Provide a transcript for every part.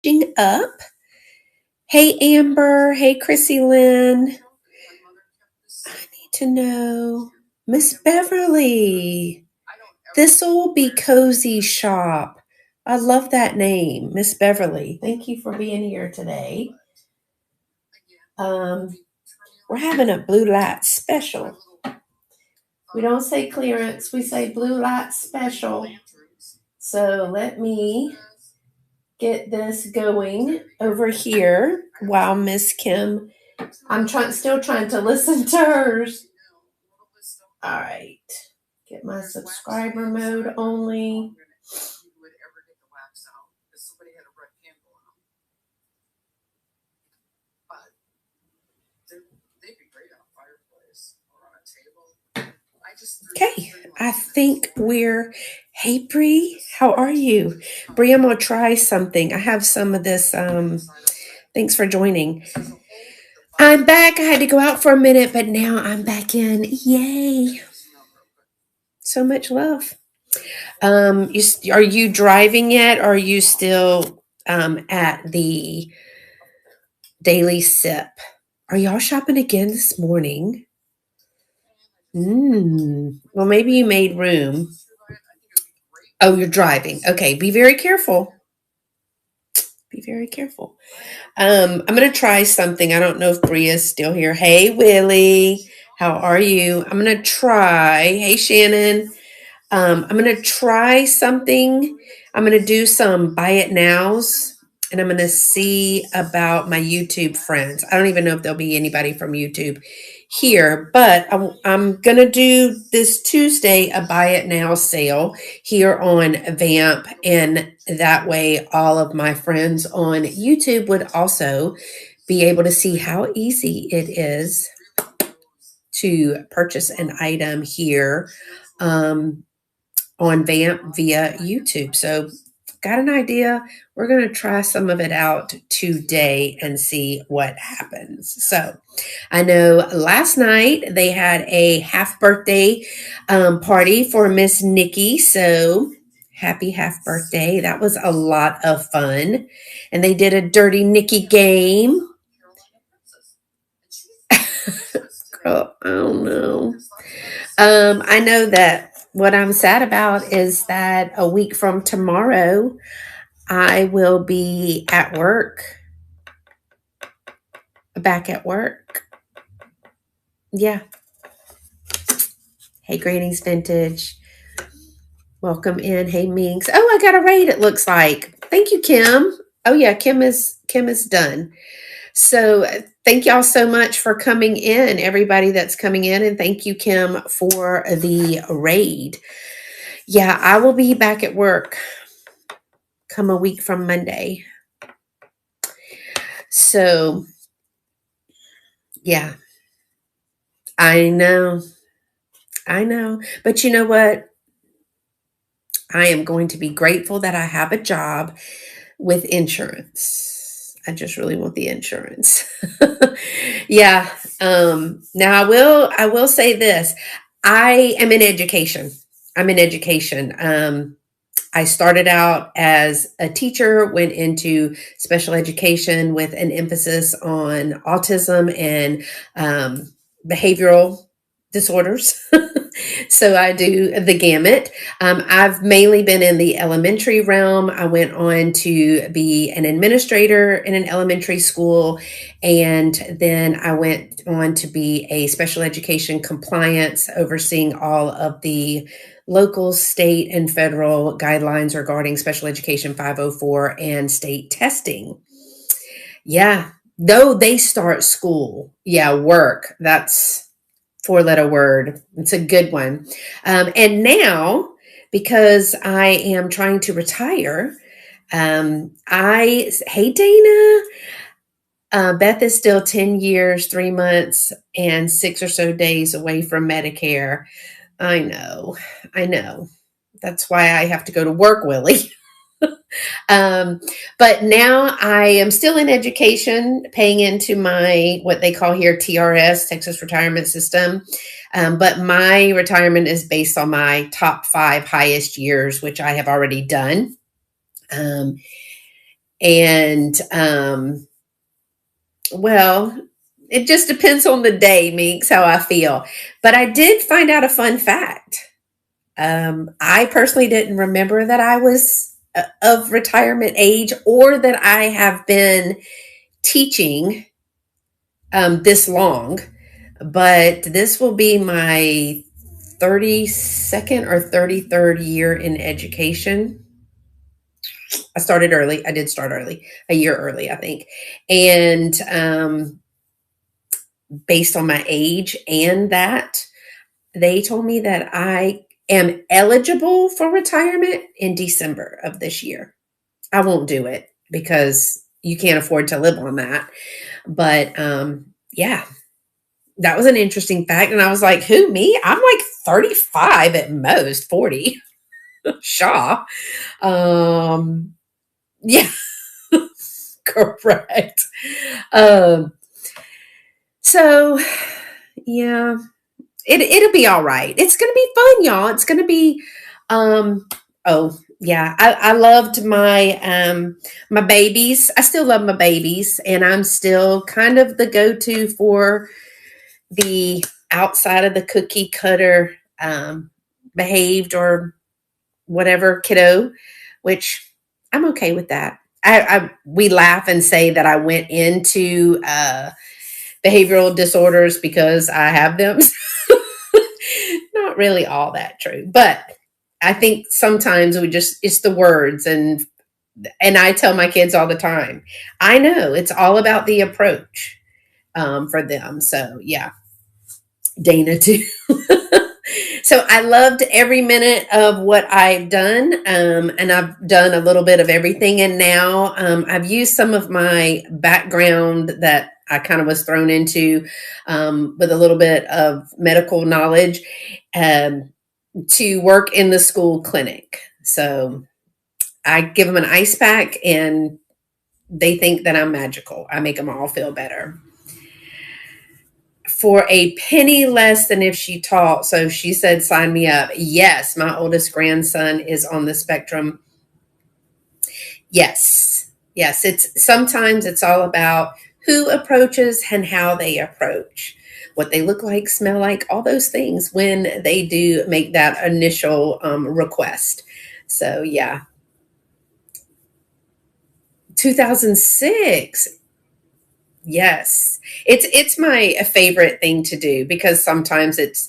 finishing up. Hey, Amber. Hey, Chrissy Lynn. I need to know. Miss Beverly. This'll be Cozy Shop. I love that name, Miss Beverly. Thank you for being here today. Um, we're having a blue light special. We don't say clearance, we say blue light special. So let me get this going over here while Miss Kim. Still trying to listen to hers. All right. Get my subscriber mode only. Okay, I think we're. Hey, Bree, how are you? Bree, I'm gonna try something. I have some of this. Thanks for joining. I'm back. I had to go out for a minute, but now I'm back in. Yay! So much love. Are you driving yet, or are you still at the Daily Sip? Are y'all shopping again this morning? Well, maybe you made room. Oh, you're driving. Okay, be very careful. Be very careful. I'm gonna try something. I don't know if Bria's still here. Hey, Willie, how are you? I'm gonna try. Hey, Shannon. I'm gonna try something. I'm gonna do some buy it nows, and I'm gonna see about my YouTube friends. I don't even know if there'll be anybody from YouTube here, but I'm gonna do this Tuesday a buy it now sale here on Vamp, and that way all of my friends on YouTube would also be able to see how easy it is to purchase an item here on Vamp via YouTube. So got an idea. We're going to try some of it out today and see what happens. So I know last night they had a half birthday party for Miss Nikki. So happy half birthday. That was a lot of fun. And they did a Dirty Nikki game. Girl, I don't know. I know that what I'm sad about is that a week from tomorrow, I will be at work, back at work. Yeah. Hey, Granny's Vintage. Welcome in. Hey, Minx. Oh, I got a raid, it looks like. Thank you, Kim. Oh, yeah, Kim is done. So thank y'all so much for coming in, everybody that's coming in. And thank you, Kim, for the raid. Yeah, I will be back at work come a week from Monday. So, yeah, I know. But you know what? I am going to be grateful that I have a job with insurance. I just really want the insurance. Yeah. Now I will say this. I am in education. I'm in education. I started out as a teacher, went into special education with an emphasis on autism and behavioral disorders. So I do the gamut. I've mainly been in the elementary realm. I went on to be an administrator in an elementary school, and then I went on to be a special education compliance, overseeing all of the local, state, and federal guidelines regarding special education 504 and state testing. Yeah, though they start school. Yeah, work. That's four-letter word. It's a good one. And now, because I am trying to retire, hey, Dana. Beth is still 10 years, 3 months, and 6 or so days away from Medicare. I know. That's why I have to go to work, Willie. But now I am still in education, paying into my, what they call here TRS, Texas Retirement System. But my retirement is based on my top 5 highest years, which I have already done. And well, it just depends on the day, Meeks, how I feel. But I did find out a fun fact. I personally didn't remember that I was of retirement age or that I have been teaching this long, but this will be my 32nd or 33rd year in education. I started early. I did start early, a year early, I think. And based on my age and that, they told me that I am eligible for retirement in December of this year. I won't do it because you can't afford to live on that. But yeah, that was an interesting fact. And I was like, who, me? I'm like 35 at most, 40. Shaw. Yeah, correct. Um, so yeah, it'll be all right. It's gonna be fun, y'all. It's gonna be oh yeah. I loved my babies. I still love my babies, and I'm still kind of the go-to for the outside of the cookie cutter behaved or whatever kiddo, which I'm okay with that. We laugh and say that I went into behavioral disorders because I have them. Not really all that true, but I think sometimes we just it's the words and I tell my kids all the time. I know it's all about the approach for them. So yeah, Dana too. So I loved every minute of what I've done, and I've done a little bit of everything. And now I've used some of my background that I kind of was thrown into with a little bit of medical knowledge to work in the school clinic. So I give them an ice pack, and they think that I'm magical. I make them all feel better for a penny less than if she taught. So she said, sign me up. Yes, my oldest grandson is on the spectrum. Yes. Yes. It's sometimes it's all about who approaches and how they approach, what they look like, smell like, all those things when they do make that initial request. So yeah. 2006. Yes. It's my favorite thing to do because sometimes it's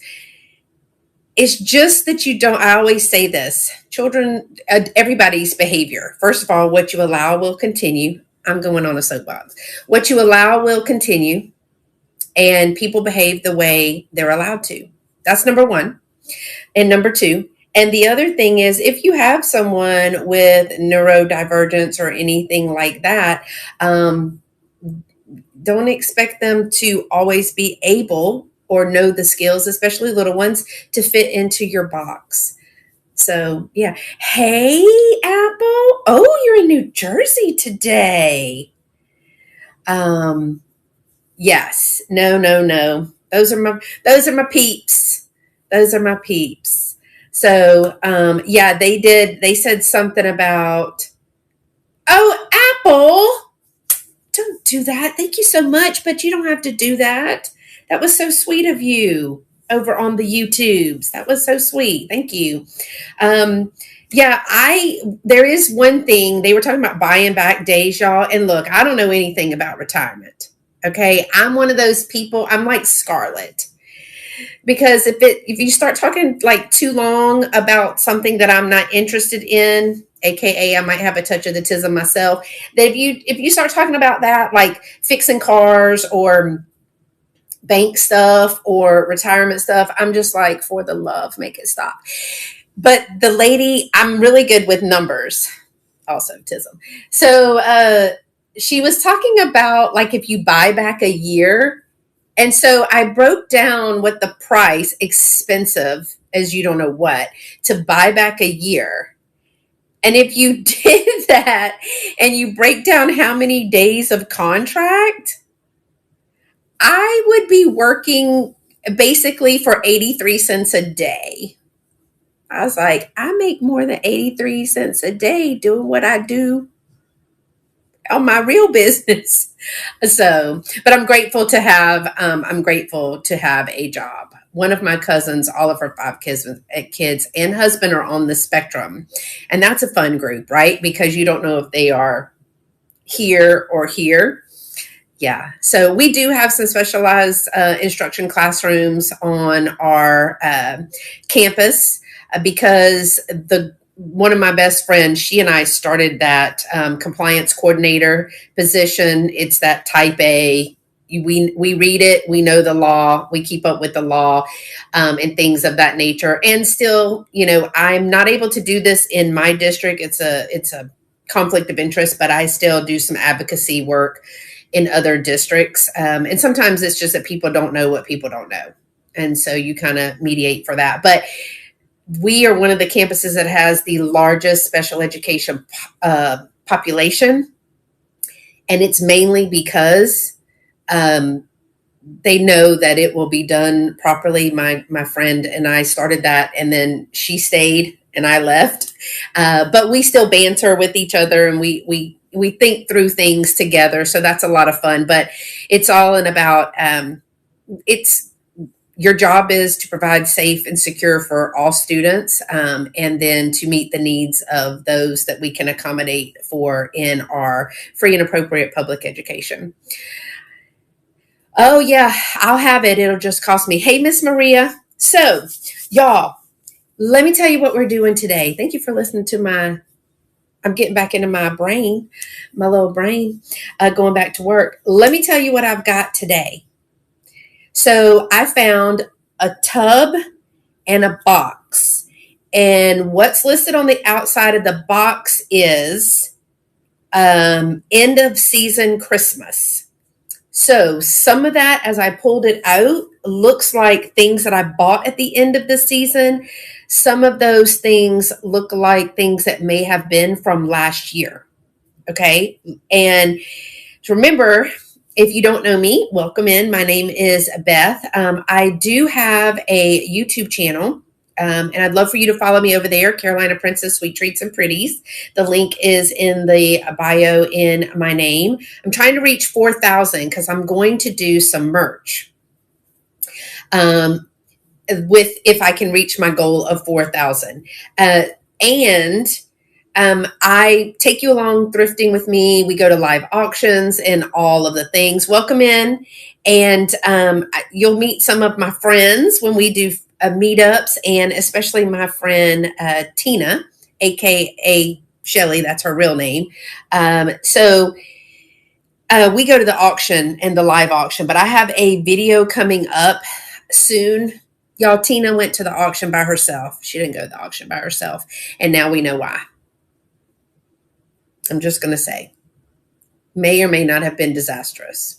just that you don't. I always say this: children, everybody's behavior. First of all, what you allow will continue. I'm going on a soapbox. What you allow will continue, and people behave the way they're allowed to. That's number one. And number two, and the other thing is, if you have someone with neurodivergence or anything like that, don't expect them to always be able or know the skills, especially little ones, to fit into your box. So, yeah. Hey, Apple. Oh, you're in New Jersey today. Um, yes. No, no, no. Those are my peeps. Those are my peeps. So, yeah, they said something about, oh, Apple, don't do that. Thank you so much, but you don't have to do that. That was so sweet of you over on the YouTubes. That was so sweet. Thank you. Um, yeah, I there is one thing they were talking about buying back days, y'all. And look, I don't know anything about retirement. Okay, I'm one of those people. I'm like Scarlett because if you start talking like too long about something that I'm not interested in, aka I might have a touch of the tism myself, that if you start talking about that, like fixing cars or bank stuff or retirement stuff, I'm just like, for the love, make it stop. But the lady, I'm really good with numbers, also tism. So she was talking about like if you buy back a year. And so I broke down what the price, expensive as you don't know what, to buy back a year. And if you did that and you break down how many days of contract, I would be working basically for 83 cents a day. I was like, I make more than 83 cents a day doing what I do. on my real business. So, but I'm grateful to have a job. One of my cousins, all of her five kids and husband are on the spectrum. And that's a fun group, right? Because you don't know if they are here or here. Yeah. So we do have some specialized instruction classrooms on our campus because the one of my best friends, she and I started that compliance coordinator position. It's that type A. We read it, we know the law, we keep up with the law, and things of that nature. And still, I'm not able to do this in my district. It's a conflict of interest, but I still do some advocacy work in other districts. And sometimes it's just that people don't know what people don't know. And so you kind of mediate for that. But we are one of the campuses that has the largest special education population. And it's mainly because they know that it will be done properly. My friend and I started that, and then she stayed and I left. But we still banter with each other, and we think through things together. So that's a lot of fun. But it's all in about it's your job is to provide safe and secure for all students, and then to meet the needs of those that we can accommodate for in our free and appropriate public education. Oh, yeah, I'll have it. It'll just cost me. Hey, Miss Maria. So, y'all, let me tell you what we're doing today. Thank you for listening to I'm getting back into my brain, my little brain, going back to work. Let me tell you what I've got today. So I found a tub and a box. And what's listed on the outside of the box is end of season Christmas. So some of that, as I pulled it out, looks like things that I bought at the end of the season. Some of those things look like things that may have been from last year. Okay. And remember, if you don't know me, welcome in. My name is Beth. I do have a YouTube channel. And I'd love for you to follow me over there, Carolina Princess Sweet Treats and Pretties. The link is in the bio in my name. I'm trying to reach 4,000 because I'm going to do some merch. If I can reach my goal of 4,000. And I take you along thrifting with me. We go to live auctions and all of the things. Welcome in. And you'll meet some of my friends when we do meetups, and especially my friend Tina, aka Shelly. That's her real name. So we go to the auction and the live auction, but I have a video coming up soon. Y'all, Tina went to the auction by herself. She didn't go to the auction by herself. And now we know why. I'm just going to say, may or may not have been disastrous.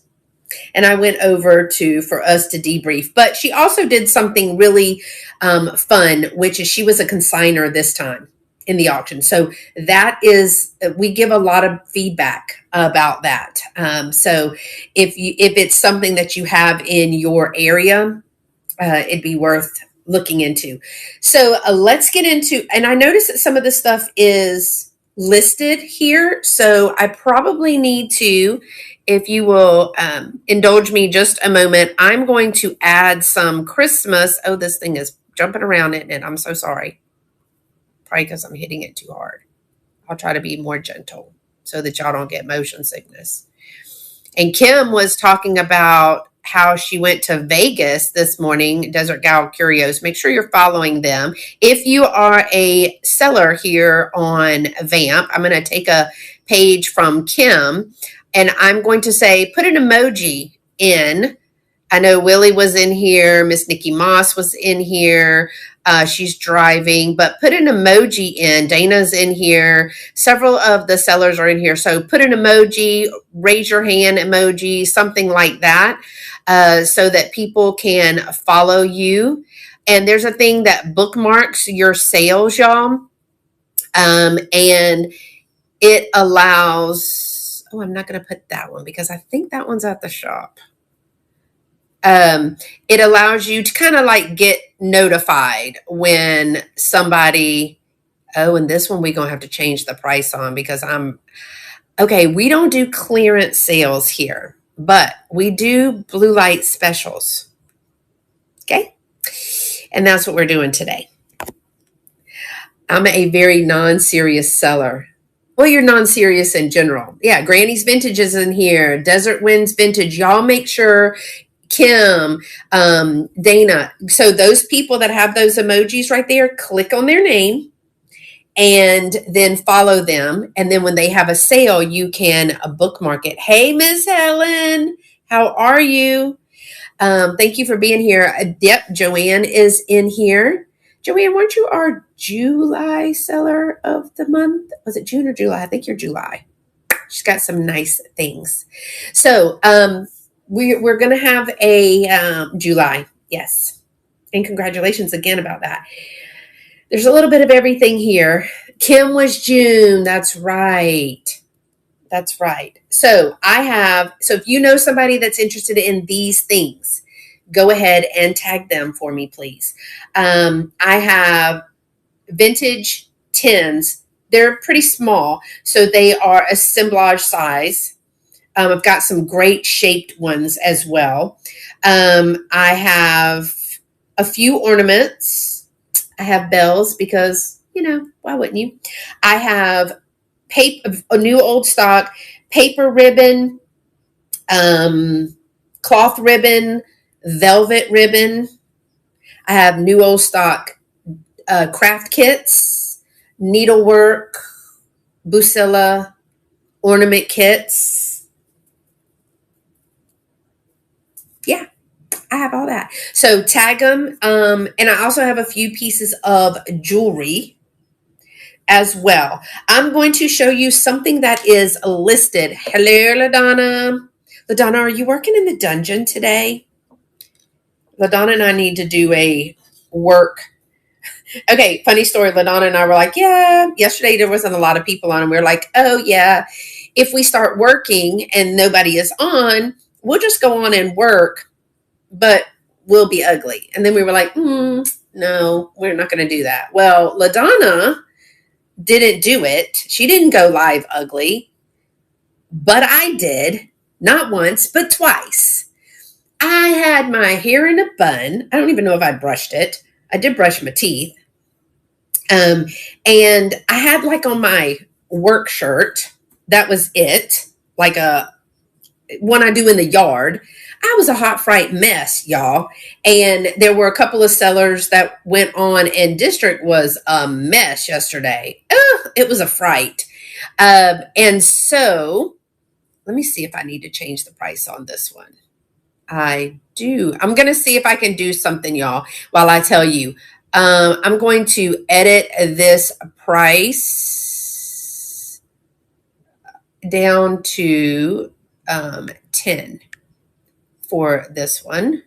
And I went over for us to debrief. But she also did something really fun, which is she was a consignor this time in the auction. So we give a lot of feedback about that. So if it's something that you have in your area, it'd be worth looking into. So let's get into, and I noticed that some of the stuff is listed here. So I probably need to, if you will indulge me just a moment, I'm going to add some Christmas. Oh, this thing is jumping around in it. I'm so sorry. Probably because I'm hitting it too hard. I'll try to be more gentle so that y'all don't get motion sickness. And Kim was talking about how she went to Vegas this morning, Desert Gal Curios. Make sure you're following them. If you are a seller here on Vamp, I'm going to take a page from Kim and I'm going to say, put an emoji in. I know Willie was in here. Miss Nikki Moss was in here. She's driving, but put an emoji in. Dana's in here. Several of the sellers are in here. So put an emoji, raise your hand emoji, something like that, so that people can follow you. And there's a thing that bookmarks your sales, y'all. And it allows, I'm not going to put that one because I think that one's at the shop. It allows you to kind of like get notified when somebody, and this one we're going to have to change the price on because Okay, we don't do clearance sales here, but we do blue light specials. Okay, and that's what we're doing today. I'm a very non-serious seller. Well, you're non-serious in general. Yeah, Granny's Vintage is in here. Desert Winds Vintage. Y'all make sure Kim, Dana. So those people that have those emojis right there, click on their name and then follow them. And then when they have a sale, you can bookmark it. Hey, Miss Helen, how are you? Thank you for being here. Yep, Joanne is in here. Joanne, weren't you our July seller of the month? Was it June or July? I think you're July. She's got some nice things. So we're going to have a July. Yes. And congratulations again about that. There's a little bit of everything here. Kim was June. That's right. That's right. So if you know somebody that's interested in these things, go ahead and tag them for me, please. I have vintage tins. They're pretty small, so they are assemblage size. I've got some great shaped ones as well. I have a few ornaments. I have bells because, why wouldn't you? I have a new old stock, paper ribbon, cloth ribbon, velvet ribbon. I have new old stock craft kits, needlework, Busilla, ornament kits. Yeah, I have all that. So tag them. And I also have a few pieces of jewelry as well. I'm going to show you something that is listed. Hello, LaDonna. LaDonna, are you working in the dungeon today? LaDonna and I need to do a work. Okay, funny story. LaDonna and I were like, yeah, yesterday there wasn't a lot of people on, and we were like, oh yeah, if we start working and nobody is on, we'll just go on and work, but we'll be ugly. And then we were like, no, we're not going to do that. Well, LaDonna didn't do it. She didn't go live ugly, but I did, not once, but twice. I had my hair in a bun. I don't even know if I brushed it. I did brush my teeth. And I had like on my work shirt, that was it, like a one I do in the yard. I was a hot fright mess, y'all. And there were a couple of sellers that went on, and District was a mess yesterday. It was a fright. And so let me see if I need to change the price on this one. I do. I'm going to see if I can do something, y'all, while I tell you. I'm going to edit this price down to 10 for this one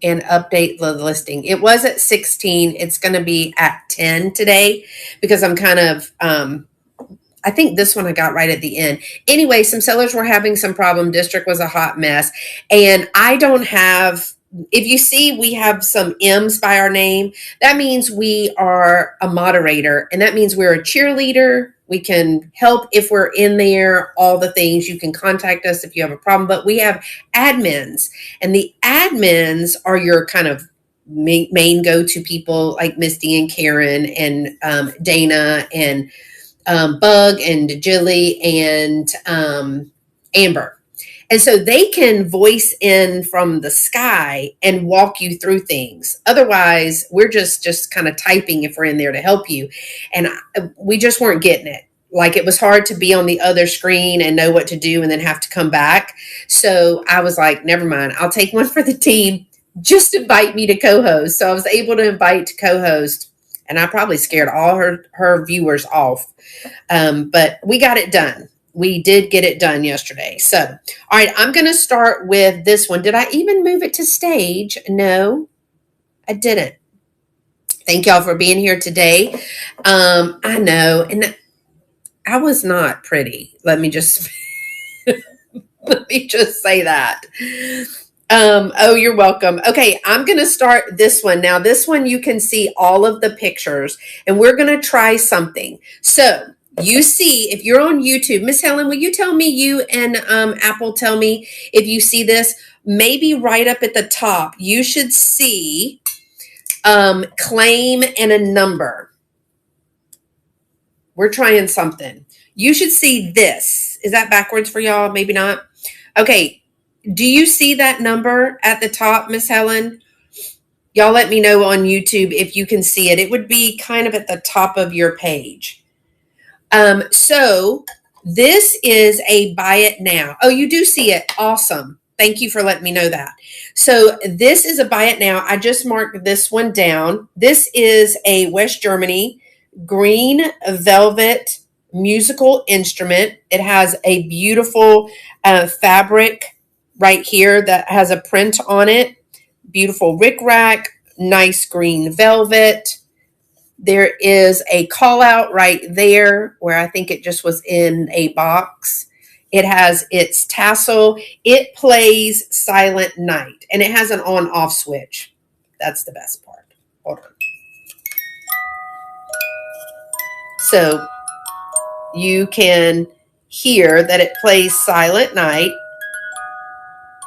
and update the listing. It was at 16. It's going to be at 10 today because I'm kind of, I think this one I got right at the end. Anyway, some sellers were having some problem. District was a hot mess. And I don't have, if you see, we have some M's by our name. That means we are a moderator, and that means we're a cheerleader. We can help if we're in there, all the things. You can contact us if you have a problem, but we have admins, and the admins are your kind of main go-to people like Misty and Karen and Dana and Bug and Jilly and Amber. And so they can voice in from the sky and walk you through things. Otherwise, we're just kind of typing if we're in there to help you. And we just weren't getting it. Like, it was hard to be on the other screen and know what to do and then have to come back. So I was like, never mind. I'll take one for the team. Just invite me to co-host. So I was able to invite to co-host. And I probably scared all her viewers off. But we got it done. We did get it done yesterday. So, all right, I'm going to start with this one. Did I even move it to stage? No, I didn't. Thank y'all for being here today. I know, and I was not pretty. Let me just say that. Oh, you're welcome. Okay, I'm going to start this one. Now, this one, you can see all of the pictures, and we're going to try something. So You see, if you're on YouTube, Miss Helen, will you tell me, you and Apple, tell me if you see this? Maybe right up at the top, you should see claim and a number. We're trying something. You should see this. Is that backwards for y'all? Maybe not. Okay. Do you see that number at the top, Miss Helen? Y'all let me know on YouTube if you can see it. It would be kind of at the top of your page. So this is a buy it now. Oh, you do see it. Awesome. Thank you for letting me know that. So this is a buy it now. I just marked this one down. This is a West Germany green velvet musical instrument. It has a beautiful fabric right here that has a print on it. Beautiful rickrack, nice green velvet. There is a call out right there where I think it just was in a box. It has its tassel. It plays Silent Night, and it has an on off switch. That's the best part. Hold on. So you can hear that it plays Silent Night.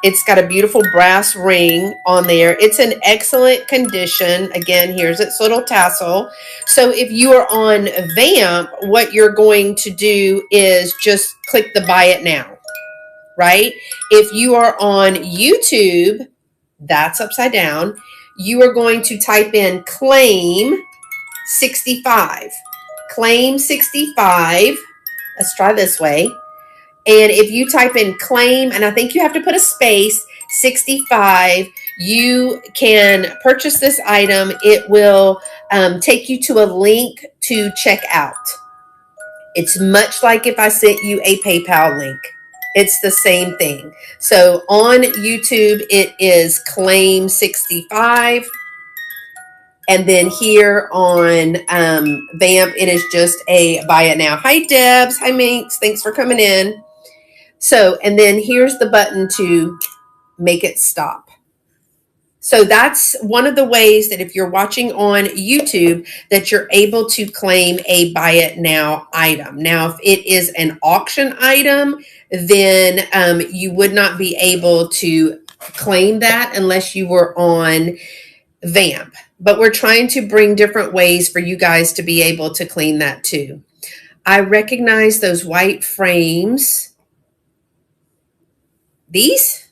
It's got a beautiful brass ring on there. It's in excellent condition. Again, here's its little tassel. So if you are on Vamp, what you're going to do is just click the buy it now, right? If you are on YouTube, that's upside down. You are going to type in claim 65. Claim 65. Let's try this way. And if you type in claim, and I think you have to put a space, 65, you can purchase this item. It will take you to a link to check out. It's much like if I sent you a PayPal link. It's the same thing. So on YouTube, it is claim 65. And then here on Vamp, it is just a buy it now. Hi, Debs. Hi, Minx. Thanks for coming in. So, and then here's the button to make it stop. So that's one of the ways that if you're watching on YouTube that you're able to claim a buy it now item. Now, if it is an auction item, then you would not be able to claim that unless you were on Vamp. But we're trying to bring different ways for you guys to be able to claim that too. I recognize those white frames. These?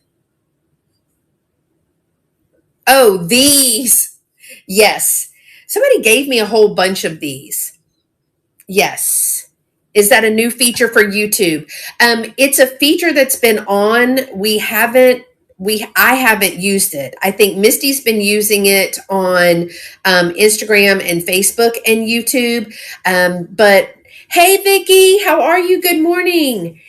Oh, these. Yes. Somebody gave me a whole bunch of these. Yes. Is that a new feature for YouTube? It's a feature that's been on. I haven't used it. I think Misty's been using it on Instagram and Facebook and YouTube. But hey, Vicki, how are you? Good morning.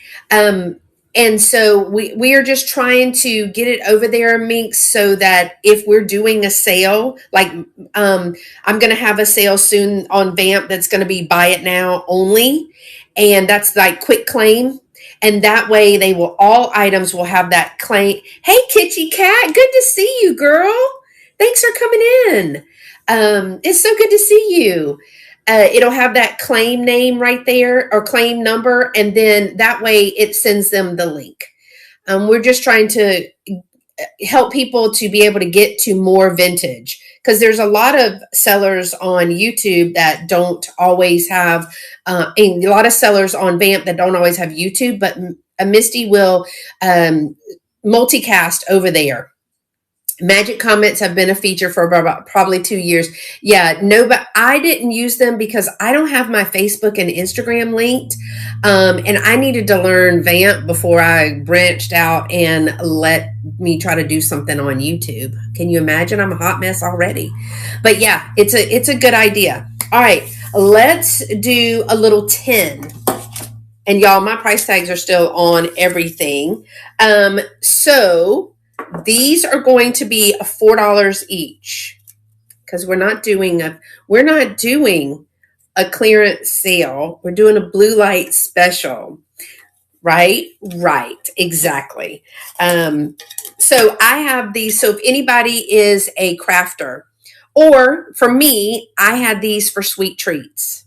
And so we are just trying to get it over there, Minx, so that if we're doing a sale, like I'm going to have a sale soon on Vamp that's going to be buy it now only. And that's like quick claim. And that way all items will have that claim. Hey, Kitty Cat, good to see you, girl. Thanks for coming in. It's so good to see you. It'll have that claim name right there or claim number. And then that way it sends them the link. We're just trying to help people to be able to get to more vintage because there's a lot of sellers on YouTube that don't always have, and a lot of sellers on Vamp that don't always have YouTube, but Misty will multicast over there. Magic comments have been a feature for about probably 2 years. Yeah, no, but I didn't use them because I don't have my Facebook and Instagram linked. And I needed to learn Vamp before I branched out and let me try to do something on YouTube. Can you imagine? I'm a hot mess already. But yeah, it's a good idea. All right, let's do a little 10. And y'all, my price tags are still on everything. So these are going to be $4 each because we're not doing a clearance sale. We're doing a blue light special, right? Right, exactly. So I have these. So if anybody is a crafter, or for me, I had these for sweet treats.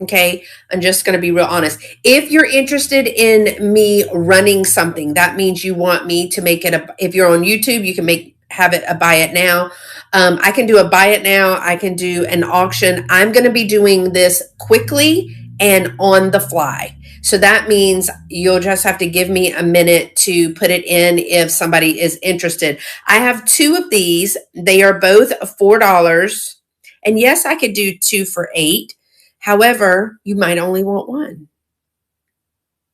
Okay, I'm just going to be real honest. If you're interested in me running something, that means you want me to make it a, if you're on YouTube, you can have it a buy it now. I can do a buy it now. I can do an auction. I'm going to be doing this quickly and on the fly. So that means you'll just have to give me a minute to put it in if somebody is interested. I have two of these. They are both $4. And yes, I could do two for $8. However, you might only want one.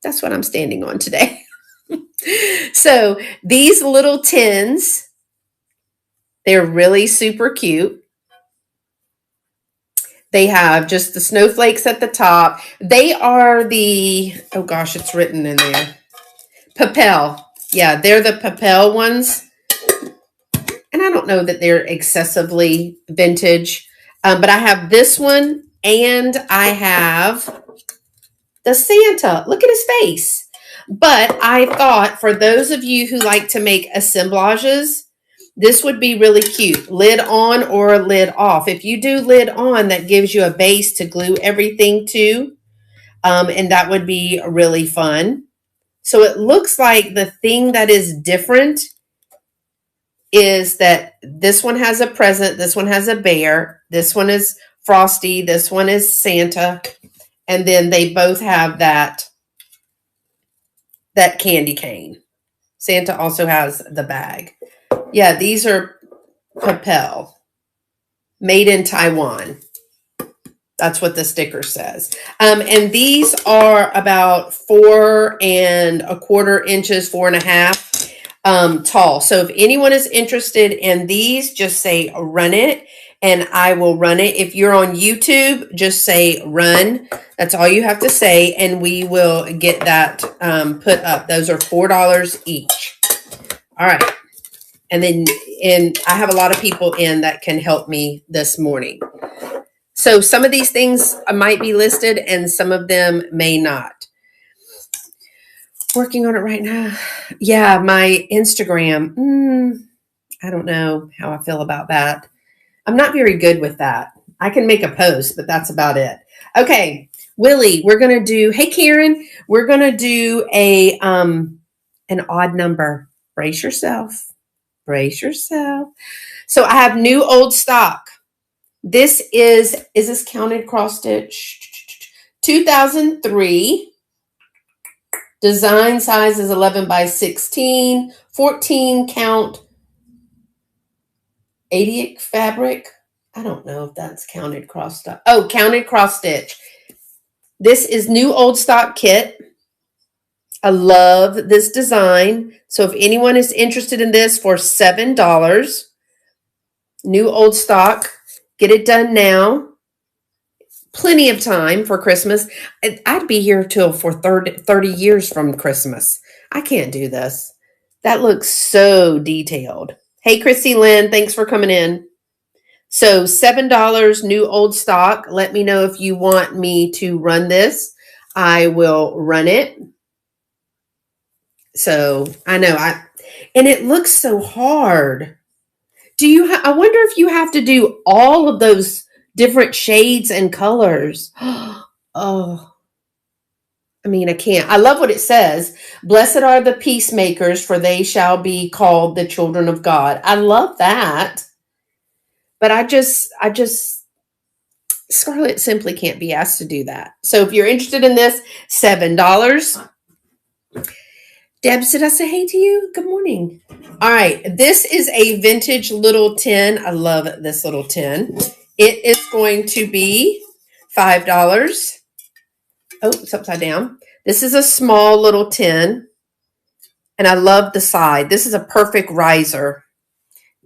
That's what I'm standing on today. So these little tins, they're really super cute. They have just the snowflakes at the top. They are the, oh gosh, it's written in there. Papel. Yeah, they're the Papel ones. And I don't know that they're excessively vintage. But I have this one and I have the Santa. Look at his face. But I thought for those of you who like to make assemblages, this would be really cute. Lid on or lid off. If you do lid on, that gives you a base to glue everything to. And that would be really fun. So it looks like the thing that is different is that this one has a present. This one has a bear. This one is Frosty. This one is Santa. And then they both have that candy cane. Santa also has the bag. Yeah, these are Papel, made in Taiwan. That's what the sticker says. And these are about 4¼ inches, 4.5 tall. So if anyone is interested in these, just say run it and I will run it. If you're on YouTube, just say run. That's all you have to say. And we will get that put up. Those are $4 each. All right. And then I have a lot of people in that can help me this morning. So some of these things might be listed and some of them may not. Working on it right now. Yeah, my Instagram. I don't know how I feel about that. I'm not very good with that. I can make a post, but that's about it. Okay, Willie, we're going to do, hey Karen, we're going to do an odd number. Brace yourself. Brace yourself. So I have new old stock. This is this counted cross stitch? 2003. Design size is 11 by 16. 14 count 80 fabric. I don't know if that's counted cross stitch. Oh, counted cross stitch. This is new old stock kit. I love this design. So if anyone is interested in this for $7, new old stock, get it done now. Plenty of time for Christmas. I'd be here till for 30 years from Christmas. I can't do this. That looks so detailed. Hey, Chrissy Lynn, thanks for coming in. So $7 new old stock. Let me know if you want me to run this. I will run it. So I know and it looks so hard. I wonder if you have to do all of those different shades and colors. Oh, I mean, I can't. I love what it says. Blessed are the peacemakers, for they shall be called the children of God. I love that. But I just, Scarlett simply can't be asked to do that. So if you're interested in this, $7. Debs, did I say hey to you? Good morning. All right. This is a vintage little tin. I love this little tin. It is going to be $5. Oh, it's upside down. This is a small little tin. And I love the side. This is a perfect riser.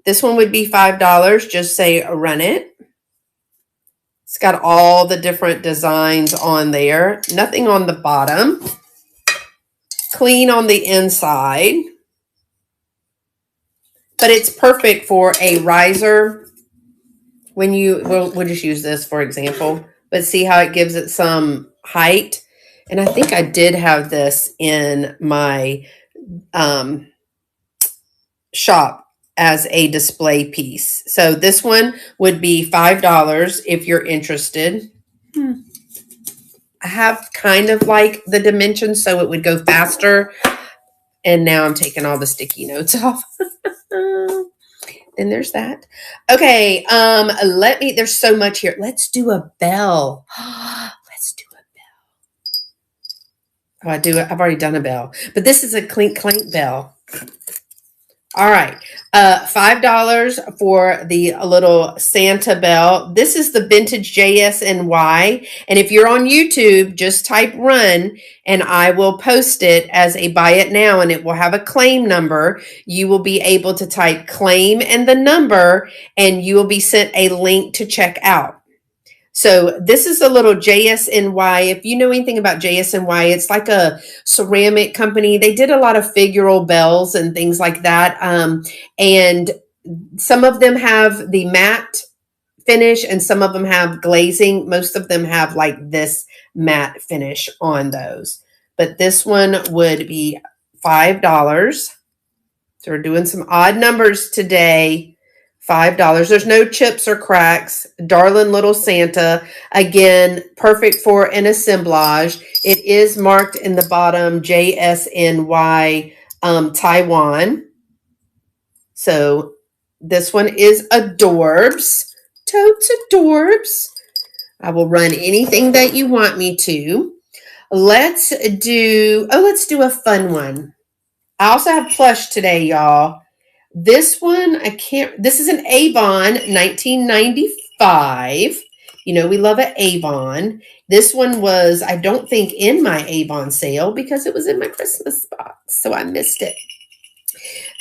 This one would be $5. Just say run it. It's got all the different designs on there. Nothing on the bottom. Clean on the inside. But it's perfect for a riser. We'll just use this for example. But see how it gives it some height. And I think I did have this in my shop as a display piece. So this one would be $5 if you're interested. have kind of like the dimensions so it would go faster. And now I'm taking all the sticky notes off. And there's that. Okay, there's so much here. Let's do a bell. Let's do a bell. Oh, I've already done a bell. But this is a clink clink bell. All right. $5 for the little Santa bell. This is the vintage JSNY. And if you're on YouTube, just type run and I will post it as a buy it now and it will have a claim number. You will be able to type claim and the number and you will be sent a link to check out. So this is a little JSNY. If you know anything about JSNY, it's like a ceramic company. They did a lot of figural bells and things like that. And some of them have the matte finish and some of them have glazing. Most of them have like this matte finish on those. But this one would be $5. So we're doing some odd numbers today. $5. There's no chips or cracks. Darling little Santa. Again, perfect for an assemblage. It is marked in the bottom JSNY Taiwan. So this one is adorbs. Totes adorbs. I will run anything that you want me to. Let's do a fun one. I also have plush today, y'all. This one, this is an Avon 1995. You know, we love an Avon. This one was, I don't think, in my Avon sale because it was in my Christmas box, so I missed it.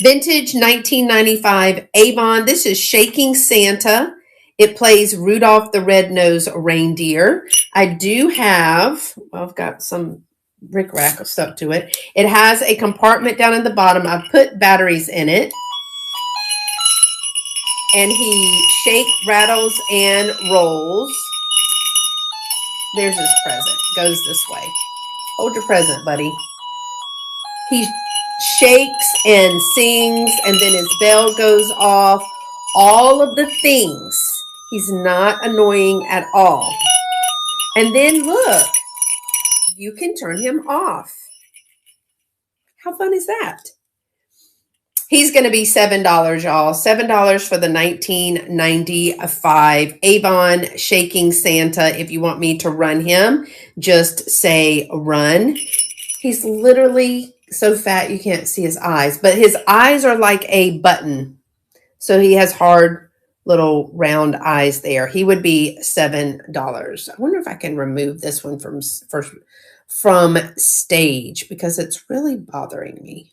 Vintage 1995 Avon. This is Shaking Santa. It plays Rudolph the Red-Nosed Reindeer. I do have, I've got some rickrack stuck to it. It has a compartment down at the bottom. I've put batteries in it. And he shakes, rattles, and rolls. There's his present. Goes this way. Hold your present, buddy. He shakes and sings, and then his bell goes off. All of the things. He's not annoying at all. And then look, you can turn him off. How fun is that? He's going to be $7, y'all. $7 for the 1995 Avon Shaking Santa. If you want me to run him, just say run. He's literally so fat you can't see his eyes, but his eyes are like a button. So he has hard little round eyes there. He would be $7. I wonder if I can remove this one from stage because it's really bothering me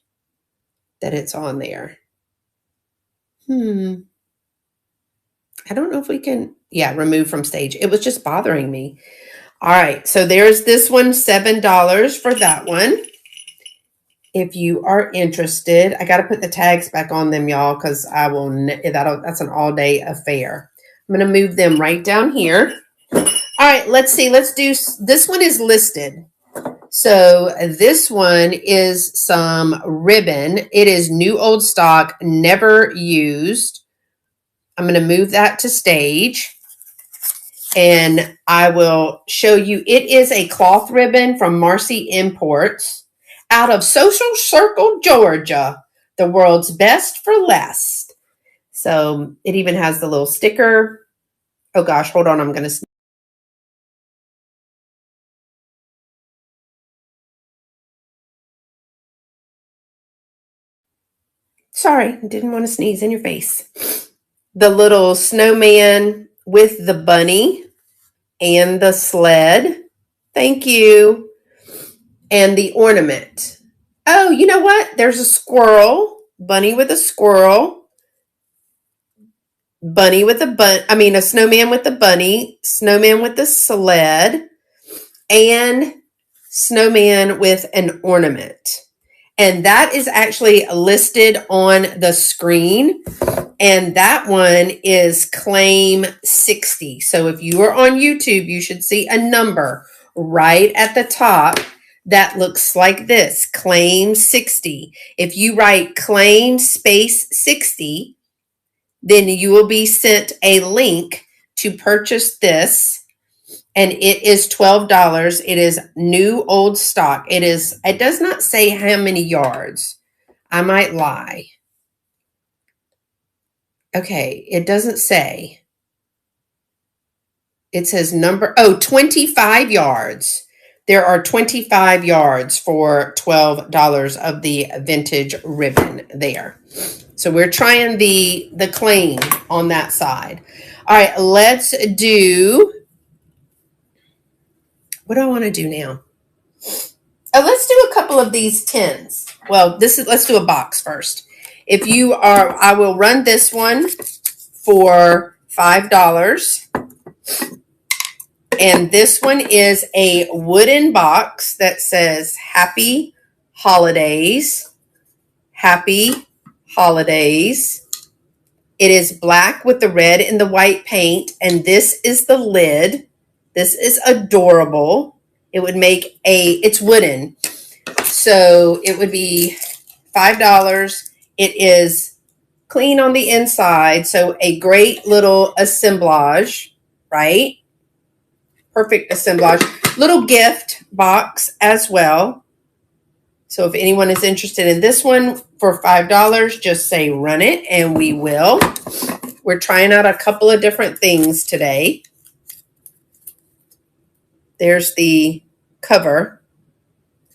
that it's on there. I don't know if we can, remove from stage. It was just bothering me. All right, so there's this one, $7 for that one. If you are interested, I got to put the tags back on them, y'all, because that's an all-day affair. I'm going to move them right down here. All right, let's see. Let's do, this one is listed. So this one is some ribbon. It is new old stock, never used. I'm going to move that to stage. And I will show you. It is a cloth ribbon from Marcy Imports out of Social Circle, Georgia. The world's best for less. So it even has the little sticker. Oh gosh, hold on. I'm going to... Sorry, didn't want to sneeze in your face. The little snowman with the bunny and the sled. Thank you. And the ornament. Oh, you know what? There's a squirrel. Bunny with a squirrel. Bunny with a snowman with the bunny. Snowman with the sled. And snowman with an ornament. And that is actually listed on the screen. And that one is claim 60. So if you are on YouTube, you should see a number right at the top that looks like this, claim 60. If you write claim space 60, then you will be sent a link to purchase this. and it is $12. It is new old stock. It does not say how many yards. I might lie. Okay, it doesn't say. It says 25 yards. There are 25 yards for $12 of the vintage ribbon there. So we're trying the clean on that side. All right, let's do, what do I want to do now? Oh, let's do a couple of these tins. Well, let's do a box first. I will run this one for $5. And this one is a wooden box that says Happy Holidays. Happy Holidays. It is black with the red and the white paint. And this is the lid. This is adorable. It's wooden. So it would be $5. It is clean on the inside. So a great little assemblage, right? Perfect assemblage. Little gift box as well. So if anyone is interested in this one for $5, just say run it and we will. We're trying out a couple of different things today. There's the cover.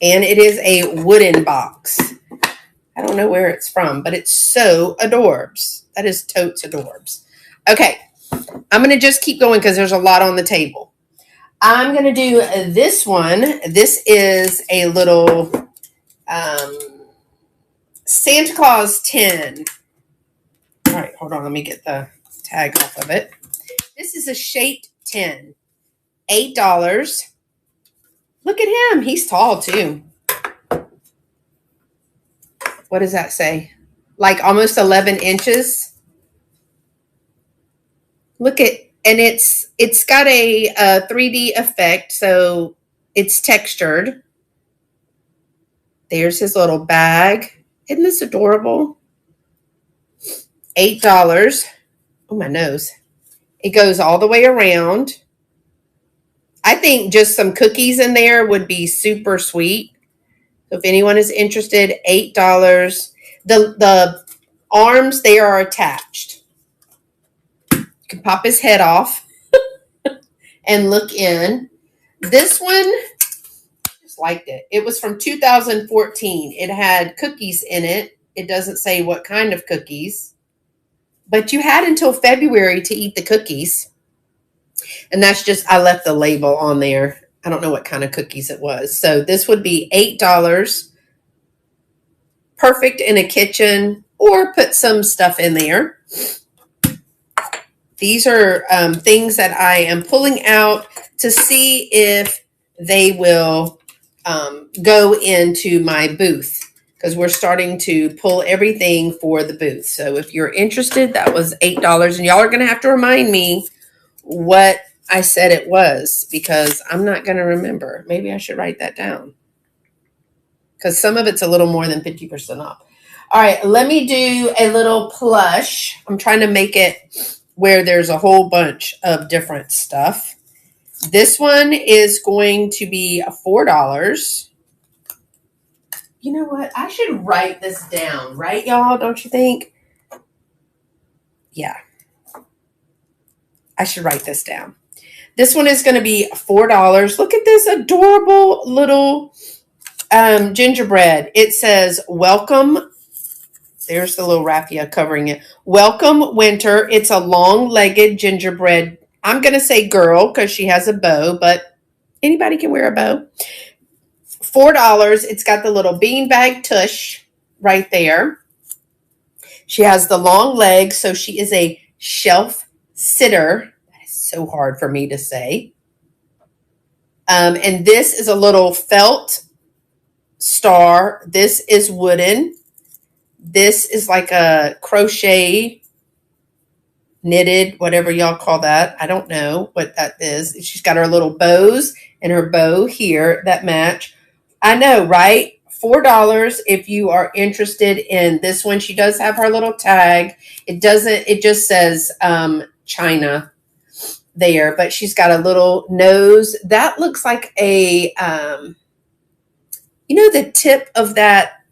And it is a wooden box. I don't know where it's from, but it's so adorbs. That is totes adorbs. Okay, I'm going to just keep going because there's a lot on the table. I'm going to do this one. This is a little Santa Claus tin. All right, hold on. Let me get the tag off of it. This is a shaped tin. $8. Look at him. He's tall too. What does that say? Like almost 11 inches. And it's got a 3D effect, so it's textured. There's his little bag. Isn't this adorable? $8. Oh, my nose. It goes all the way around. I think just some cookies in there would be super sweet. So if anyone is interested, $8. The arms, they are attached. You can pop his head off and look in. This one, I just liked it. It was from 2014. It had cookies in it. It doesn't say what kind of cookies. But you had until February to eat the cookies. And that's just, I left the label on there. I don't know what kind of cookies it was. So this would be $8. Perfect in a kitchen or put some stuff in there. These are things that I am pulling out to see if they will go into my booth, because we're starting to pull everything for the booth. So if you're interested, that was $8. And y'all are going to have to remind me what I said it was, because I'm not going to remember. Maybe I should write that down, because some of it's a little more than 50% off. All right, let me do a little plush. I'm trying to make it where there's a whole bunch of different stuff. This one is going to be $4. You know what? I should write this down, right, y'all? Don't you think? Yeah. I should write this down. This one is going to be $4. Look at this adorable little gingerbread. It says, welcome. There's the little raffia covering it. Welcome, winter. It's a long-legged gingerbread. I'm going to say girl because she has a bow, but anybody can wear a bow. $4. It's got the little beanbag tush right there. She has the long legs, so she is a shelf sitter. That is so hard for me to say. And this is a little felt star. This is wooden. This is like a crochet, knitted, whatever y'all call that. I don't know what that is. She's got her little bows and her bow here that match. I know, right? $4 if you are interested in this one. She does have her little tag. It just says China. there, but she's got a little nose. That looks like a, the tip of that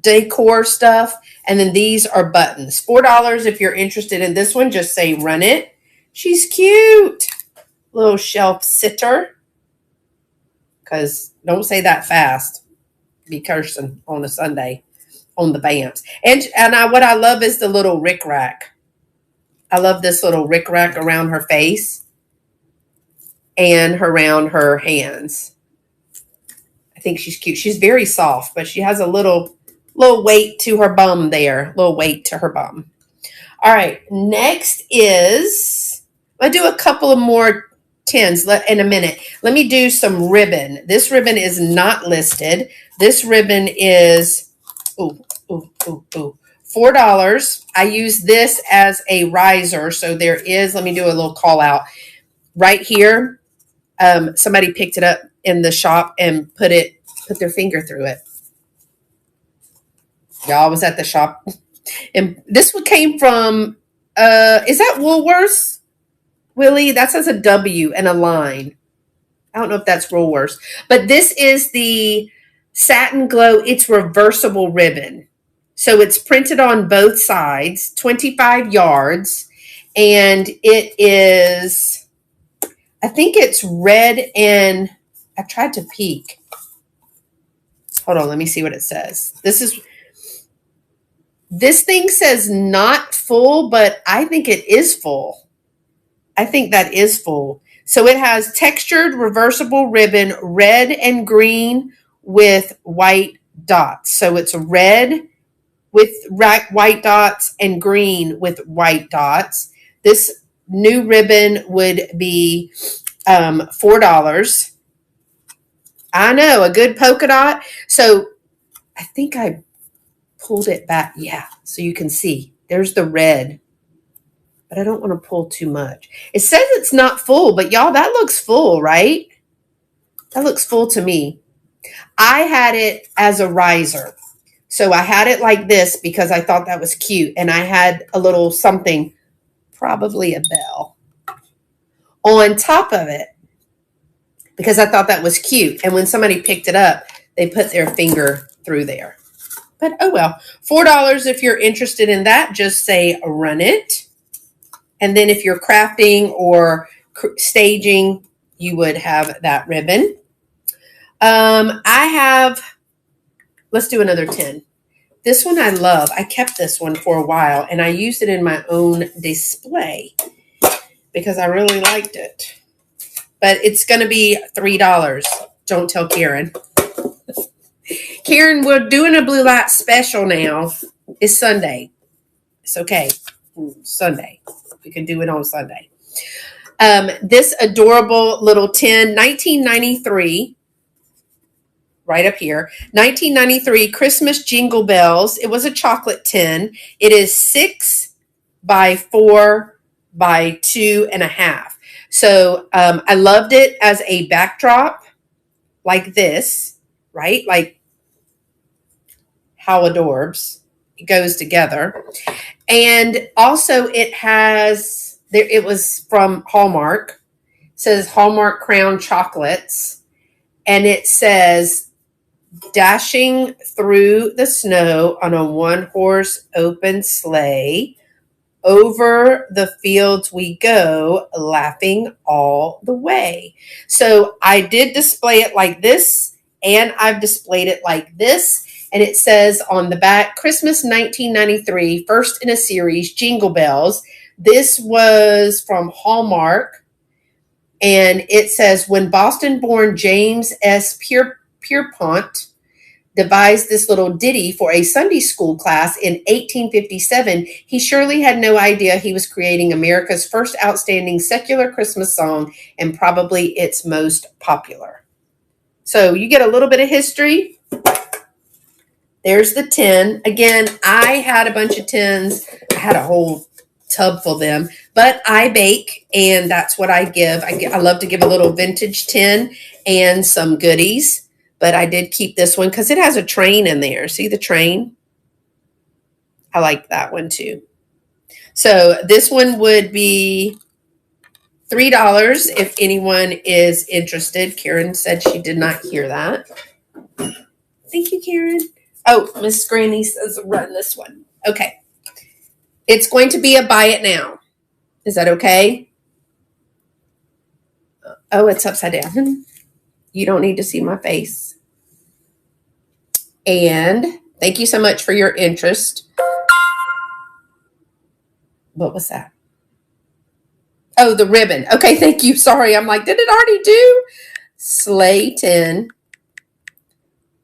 decor stuff. And then these are buttons. $4 if you're interested in this one. Just say run it. She's cute. Little shelf sitter. Because don't say that fast. Be cursing on a Sunday on the BAMs. And what I love is the little rickrack. I love this little rickrack around her face and around her hands. I think she's cute. She's very soft, but she has a little weight to her bum there. Little weight to her bum. All right. Next is, I'll do a couple of more tins in a minute. Let me do some ribbon. This ribbon is not listed. This ribbon is, $4. I use this as a riser. So there is, let me do a little call out right here. Somebody picked it up in the shop and put their finger through it. Y'all was at the shop. And this one came from, is that Woolworths? Willie, that says a W and a line. I don't know if that's Woolworths. But this is the Satin Glow. It's reversible ribbon. So it's printed on both sides, 25 yards. And it is, I think it's red and, I tried to peek. Hold on, let me see what it says. This thing says not full, but I think it is full. I think that is full. So it has textured reversible ribbon, red and green with white dots. So it's red with white dots and green with white dots. This new ribbon would be $4. I know, a good polka dot. So I think I pulled it back. Yeah, so you can see. There's the red. But I don't want to pull too much. It says it's not full, but y'all, that looks full, right? That looks full to me. I had it as a riser. So I had it like this because I thought that was cute. And I had a little something, probably a bell, on top of it because I thought that was cute. And when somebody picked it up, they put their finger through there. But oh well. $4 if you're interested in that. Just say run it. And then if you're crafting or staging, you would have that ribbon. Let's do another 10. This one I love. I kept this one for a while and I used it in my own display because I really liked it. But it's going to be $3. Don't tell Karen. Karen, we're doing a blue light special now. It's Sunday. It's okay. Sunday. We can do it on Sunday. This adorable little tin, 1993, right up here, 1993 Christmas Jingle Bells. It was a chocolate tin. It is 6 by 4 by 2.5. So I loved it as a backdrop like this, right? Like how adorbs. It goes together. And also it was from Hallmark. It says Hallmark Crown Chocolates. And it says, dashing through the snow on a one-horse open sleigh. Over the fields we go, laughing all the way. So I did display it like this, and I've displayed it like this. And it says on the back, Christmas 1993, first in a series, Jingle Bells. This was from Hallmark. And it says, when Boston-born James S. Pierpont devised this little ditty for a Sunday school class in 1857, he surely had no idea he was creating America's first outstanding secular Christmas song and probably its most popular. So you get a little bit of history. There's the tin. Again, I had a bunch of tins. I had a whole tub full of them, but I bake and that's what I give. I love to give a little vintage tin and some goodies. But I did keep this one because it has a train in there. See the train? I like that one too. So this one would be $3 if anyone is interested. Karen said she did not hear that. Thank you, Karen. Oh, Miss Granny says run this one. Okay. It's going to be a buy it now. Is that okay? Oh, it's upside down. You don't need to see my face. And thank you so much for your interest. What was that? Oh, the ribbon. Okay, thank you. Sorry. I'm like, did it already do? Slayton.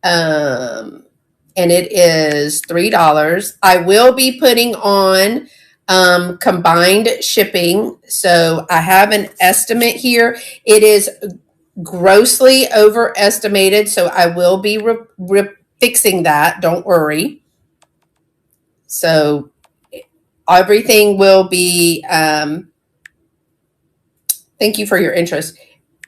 And it is $3. I will be putting on combined shipping. So I have an estimate here. It is grossly overestimated. So I will be fixing that. Don't worry. So everything will be, thank you for your interest,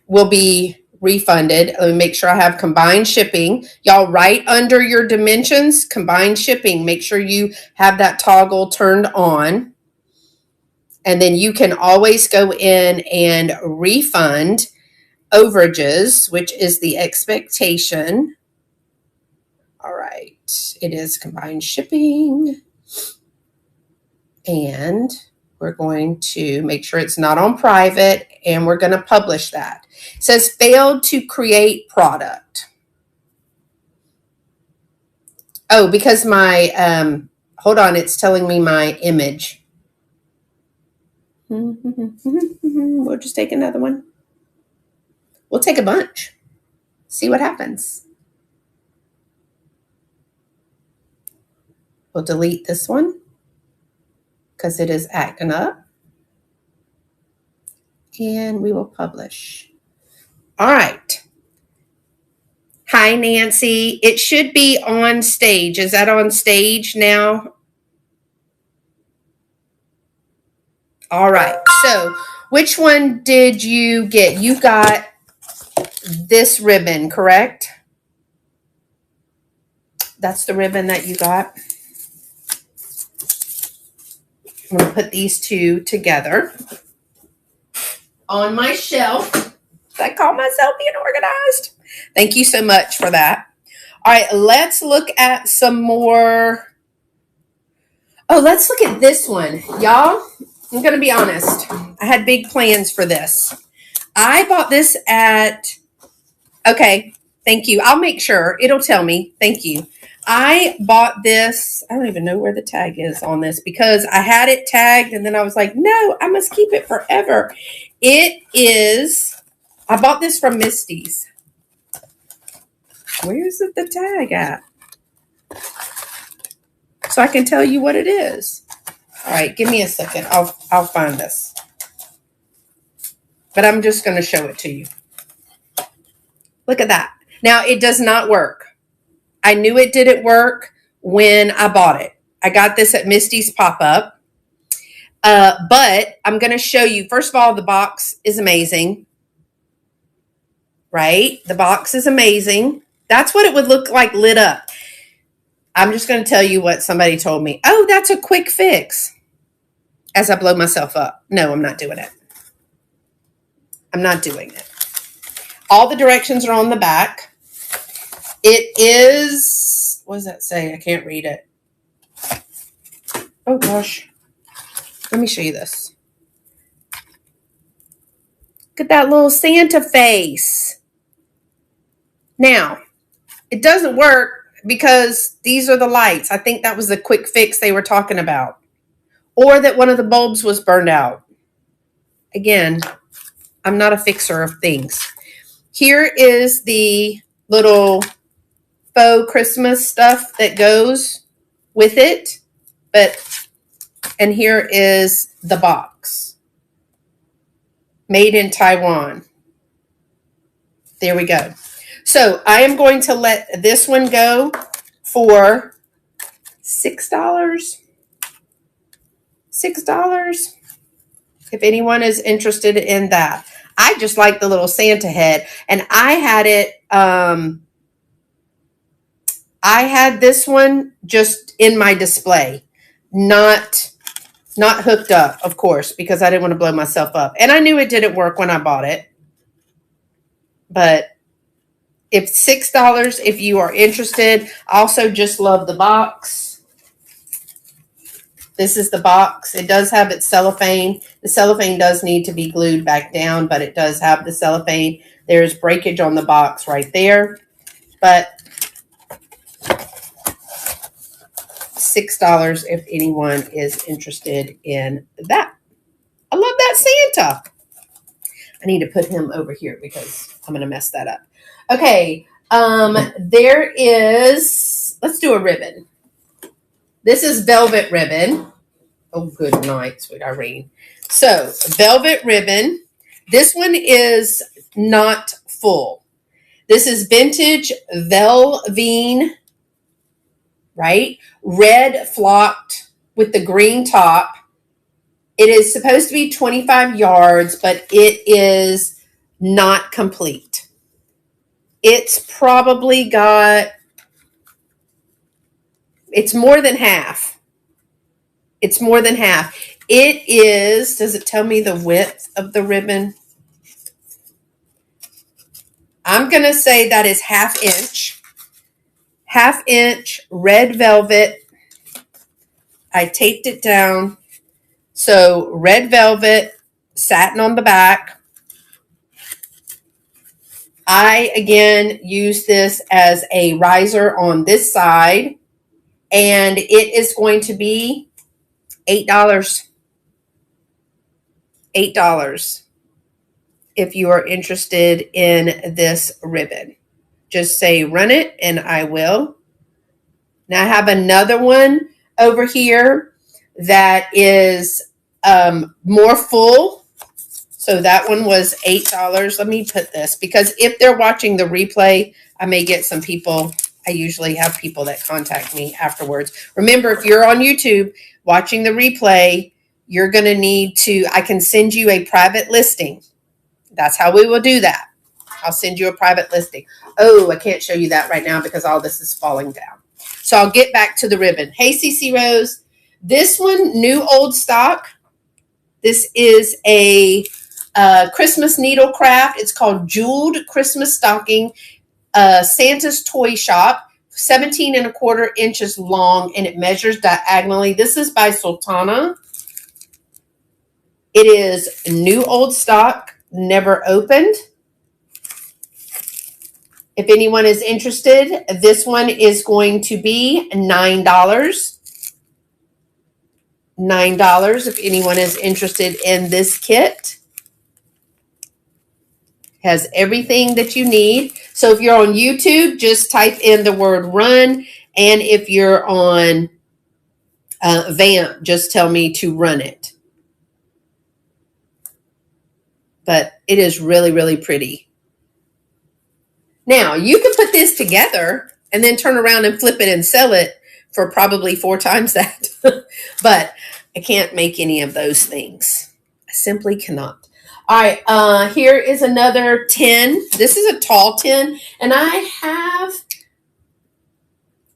will be refunded. Let me make sure I have combined shipping. Y'all, right under your dimensions, combined shipping, make sure you have that toggle turned on. And then you can always go in and refund overages, which is the expectation. All right, it is combined shipping. And we're going to make sure it's not on private, and we're going to publish that. It says failed to create product. Oh, because my, hold on, it's telling me my image. We'll just take another one. We'll take a bunch. See what happens. We'll delete this one because it is acting up. And we will publish. All right. Hi, Nancy. It should be on stage. Is that on stage now? All right. So which one did you get? You got this ribbon, correct? That's the ribbon that you got. I'm going to put these two together on my shelf. I call myself being organized. Thank you so much for that. All right, let's look at some more. Oh, let's look at this one. Y'all, I'm going to be honest. I had big plans for this. I bought this at, okay, thank you. I'll make sure. It'll tell me. Thank you. I bought this. I don't even know where the tag is on this because I had it tagged and then I was like, no, I must keep it forever. It is, I bought this from Misty's. Where's the tag at? So I can tell you what it is. All right, give me a second. I'll find this. But I'm just going to show it to you. Look at that. Now, it does not work. I knew it didn't work when I bought it. I got this at Misty's pop-up. But I'm going to show you. First of all, the box is amazing. Right? The box is amazing. That's what it would look like lit up. I'm just going to tell you what somebody told me. Oh, that's a quick fix. As I blow myself up. No, I'm not doing it. I'm not doing it. All the directions are on the back. It is, what does that say? I can't read it. Oh, gosh. Let me show you this. Look at that little Santa face. Now, it doesn't work because these are the lights. I think that was the quick fix they were talking about. Or that one of the bulbs was burned out. Again, I'm not a fixer of things. Here is the little faux Christmas stuff that goes with it. And here is the box. Made in Taiwan. There we go. So I am going to let this one go for $6. $6. If anyone is interested in that. I just like the little Santa head. And I had it, I had this one just in my display. Not Not hooked up, of course, because I didn't want to blow myself up. And I knew it didn't work when I bought it. But if $6, if you are interested, I also just love the box. This is the box. It does have its cellophane. The cellophane does need to be glued back down, but it does have the cellophane. There's breakage on the box right there. But $6 if anyone is interested in that. I love that Santa. I need to put him over here because I'm going to mess that up. Okay. There is, let's do a ribbon. This is velvet ribbon. Oh, good night, sweet Irene. So, velvet ribbon. This one is not full. This is vintage Velveteen, right? Red flocked with the green top. It is supposed to be 25 yards, but it is not complete. It's probably got, it's more than half. It's more than half. It is, does it tell me the width of the ribbon? I'm going to say that is 1/2 inch. 1/2 inch red velvet. I taped it down. So red velvet, satin on the back. I, again, use this as a riser on this side. And it is going to be $8. $8 if you are interested in this ribbon. Just say run it and I will. Now I have another one over here that is more full. So that one was $8. Let me put this because if they're watching the replay, I may get some people. I usually have people that contact me afterwards. Remember, if you're on YouTube watching the replay, you're going to need to, I can send you a private listing. That's how we will do that. I'll send you a private listing. Oh, I can't show you that right now because all this is falling down. So I'll get back to the ribbon. Hey, CC Rose. This one, new old stock. This is a Christmas needle craft. It's called Jeweled Christmas Stocking. Santa's Toy Shop. 17 1/4 inches long, and it measures diagonally. This is by Sultana. It is new old stock, never opened. If anyone is interested, this one is going to be $9. $9 if anyone is interested in this kit. Has everything that you need. So if you're on YouTube, just type in the word run. And if you're on Vamp, just tell me to run it. But it is really, really pretty. Now, you can put this together and then turn around and flip it and sell it for probably 4 times that. But I can't make any of those things. I simply cannot. All right, here is another tin. This is a tall tin, and I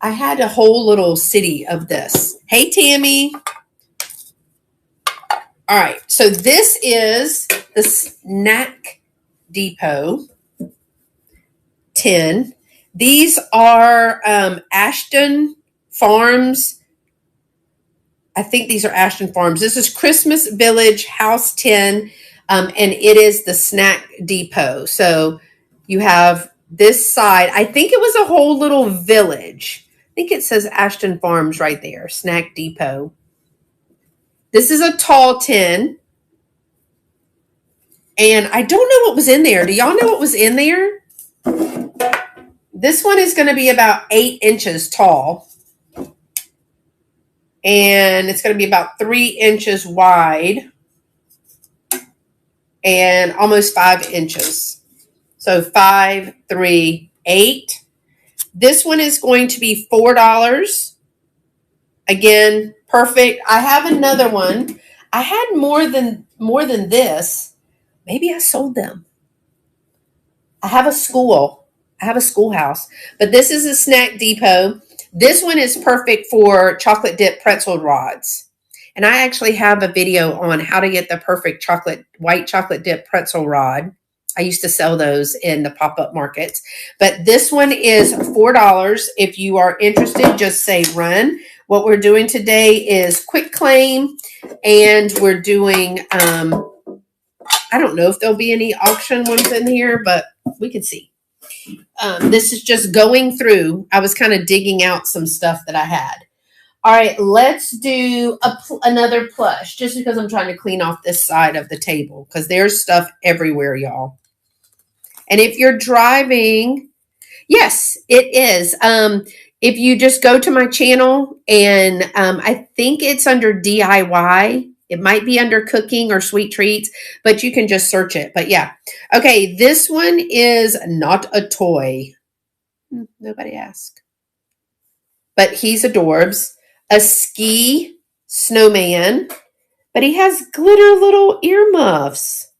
had a whole little city of this. Hey, Tammy. All right, so this is the Snack Depot tin. These are Ashton Farms. I think these are Ashton Farms. This is Christmas Village House Tin, and it is the Snack Depot. So you have this side. I think it was a whole little village. I think it says Ashton Farms right there, Snack Depot. This is a tall tin. And I don't know what was in there. Do y'all know what was in there? This one is going to be about 8 inches tall. And it's going to be about 3 inches wide. And almost 5 inches. So 5, 3, 8. This one is going to be $4. Again, perfect. I have another one. I had more than this. Maybe I sold them. I have a schoolhouse. But this is a Snack Depot. This one is perfect for chocolate dip pretzel rods. And I actually have a video on how to get the perfect white chocolate dip pretzel rod. I used to sell those in the pop-up markets. But this one is $4. If you are interested, just say run. What we're doing today is quick claim, and we're doing, I don't know if there'll be any auction ones in here, but we can see. This is just going through. I was kind of digging out some stuff that I had. All right, let's do another plush, just because I'm trying to clean off this side of the table, because there's stuff everywhere, y'all. And if you're driving, yes, it is. If you just go to my channel, and I think it's under DIY. It might be under cooking or sweet treats, but you can just search it. But yeah. Okay, this one is not a toy. Nobody asked. But he's adorbs. A ski snowman, but he has glitter little earmuffs.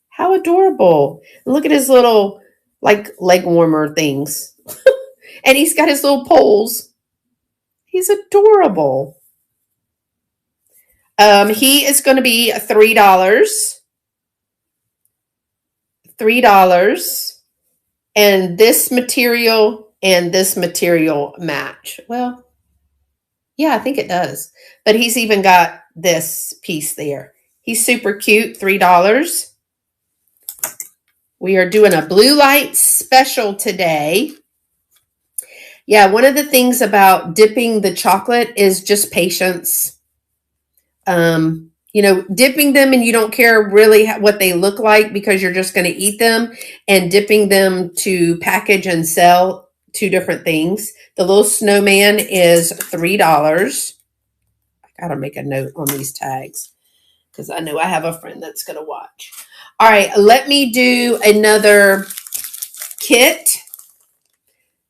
How adorable. Look at his little, like, leg warmer things. And he's got his little poles. He's adorable. He is going to be $3. $3. And this material match. Well, yeah, I think it does. But he's even got this piece there. He's super cute, $3. We are doing a blue light special today. Yeah, one of the things about dipping the chocolate is just patience. Dipping them and you don't care really what they look like because you're just going to eat them, and dipping them to package and sell, two different things. The little snowman is $3. I got to make a note on these tags because I know I have a friend that's going to watch. All right, let me do another kit.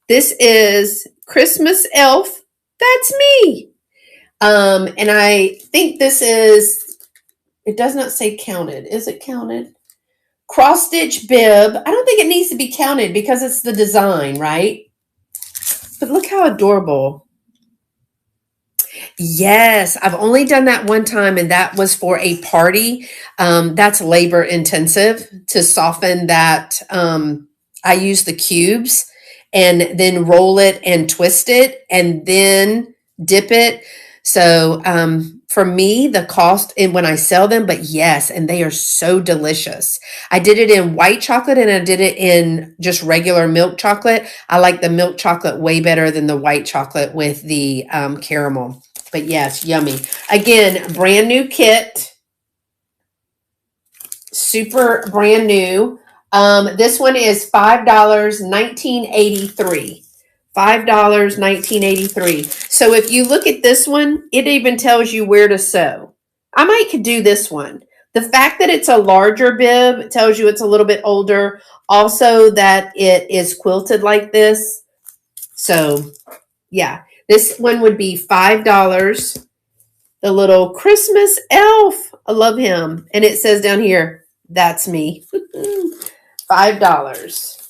This is Christmas Elf. That's me. And I think this is, it does not say counted. Is it counted? Cross stitch bib. I don't think it needs to be counted because it's the design, right? But look how adorable. Yes, I've only done that one time, and that was for a party. That's labor intensive to soften that. I use the cubes and then roll it and twist it and then dip it. So for me, the cost, and when I sell them, but yes, and they are so delicious. I did it in white chocolate and I did it in just regular milk chocolate. I like the milk chocolate way better than the white chocolate with the caramel. But yes, yummy. Again, brand new kit. Super brand new. This one is $5, $19.83. $5, $19.83. So if you look at this one, it even tells you where to sew. I might could do this one. The fact that it's a larger bib tells you it's a little bit older. Also that it is quilted like this. So yeah, this one would be $5. The little Christmas elf. I love him. And it says down here, that's me. $5.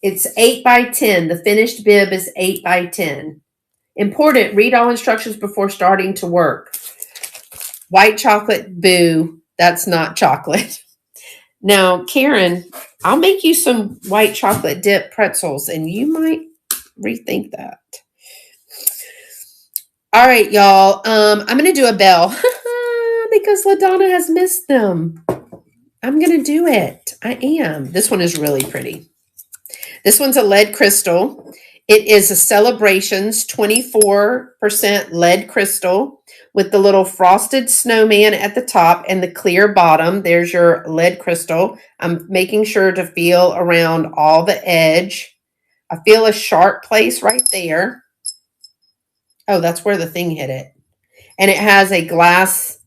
It's 8 by 10. The finished bib is 8 by 10. Important, read all instructions before starting to work. White chocolate, boo. That's not chocolate. Now, Karen, I'll make you some white chocolate dip pretzels, and you might rethink that. All right, y'all. I'm going to do a bell because LaDonna has missed them. I'm going to do it. I am. This one is really pretty. This one's a lead crystal. It is a Celebrations 24% lead crystal with the little frosted snowman at the top and the clear bottom. There's your lead crystal. I'm making sure to feel around all the edge. I feel a sharp place right there. Oh, that's where the thing hit it. And it has a glass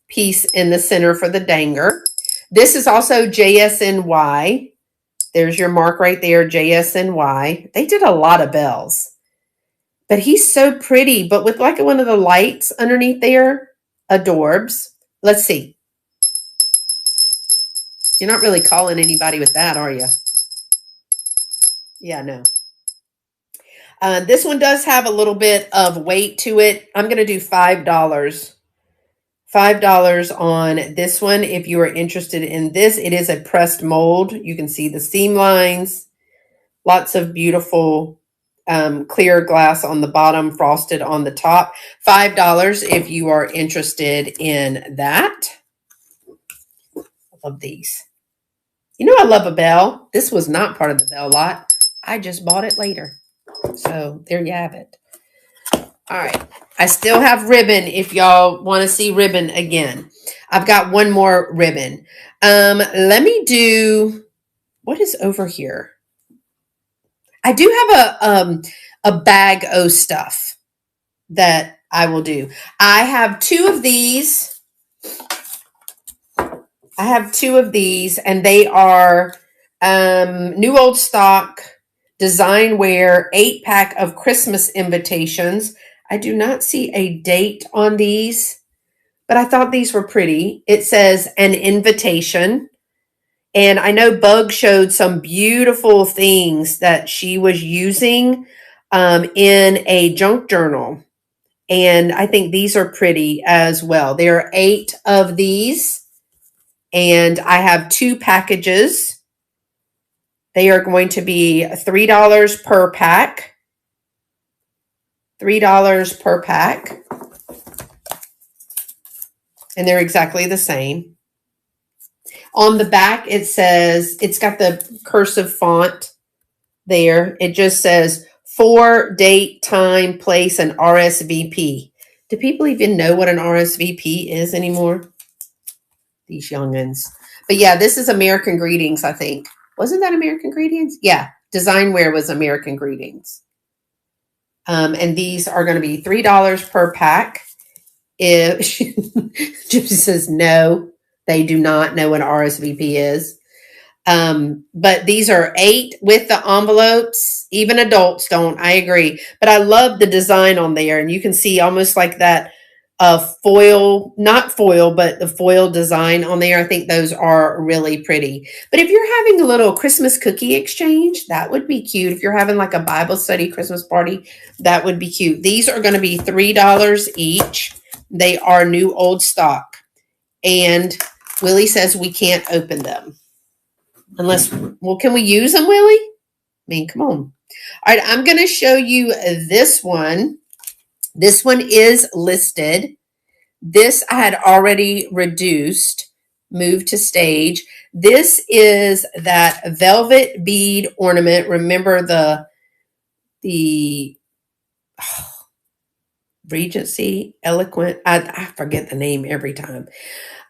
piece in the center for the danger. This is also JSNY. There's your mark right there, JSNY. They did a lot of bells. But he's so pretty, but with like one of the lights underneath there, adorbs. Let's see. You're not really calling anybody with that, are you? Yeah, no. This one does have a little bit of weight to it. I'm going to do $5. $5 on this one. If you are interested in this, it is a pressed mold. You can see the seam lines, lots of beautiful clear glass on the bottom, frosted on the top. $5 if you are interested in that. I love these. You know, I love a bell. This was not part of the bell lot. I just bought it later. So there you have it. All right. I still have ribbon if y'all want to see ribbon again. I've got one more ribbon. Let me do, what is over here? I do have a bag of stuff that I will do. I have two of these. And they are new old stock design wear 8-pack of Christmas invitations. I do not see a date on these, but I thought these were pretty. It says an invitation. And I know Bug showed some beautiful things that she was using in a junk journal. And I think these are pretty as well. There are 8 of these. And I have 2 packages. They are going to be $3 per pack. $3 per pack. And they're exactly the same. On the back, it says, it's got the cursive font there. It just says for date, time, place, and RSVP. Do people even know what an RSVP is anymore? These youngins. But yeah, this is American Greetings, I think. Wasn't that American Greetings? Yeah, Design Wear was American Greetings. And these are going to be $3 per pack. If Gypsy says no, they do not know what RSVP is. But these are 8 with the envelopes. Even adults don't. I agree. But I love the design on there. And you can see almost like that foil, not foil, but the foil design on there. I think those are really pretty. But if you're having a little Christmas cookie exchange, that would be cute. If you're having like a Bible study Christmas party, that would be cute. These are going to be $3 each. They are new old stock. And Willie says we can't open them. Unless, well, can we use them, Willie? I mean, come on. All right, I'm going to show you this one. This one is listed. This I had already reduced, moved to stage. This is that velvet bead ornament. Remember the Regency Eloquent. I forget the name every time.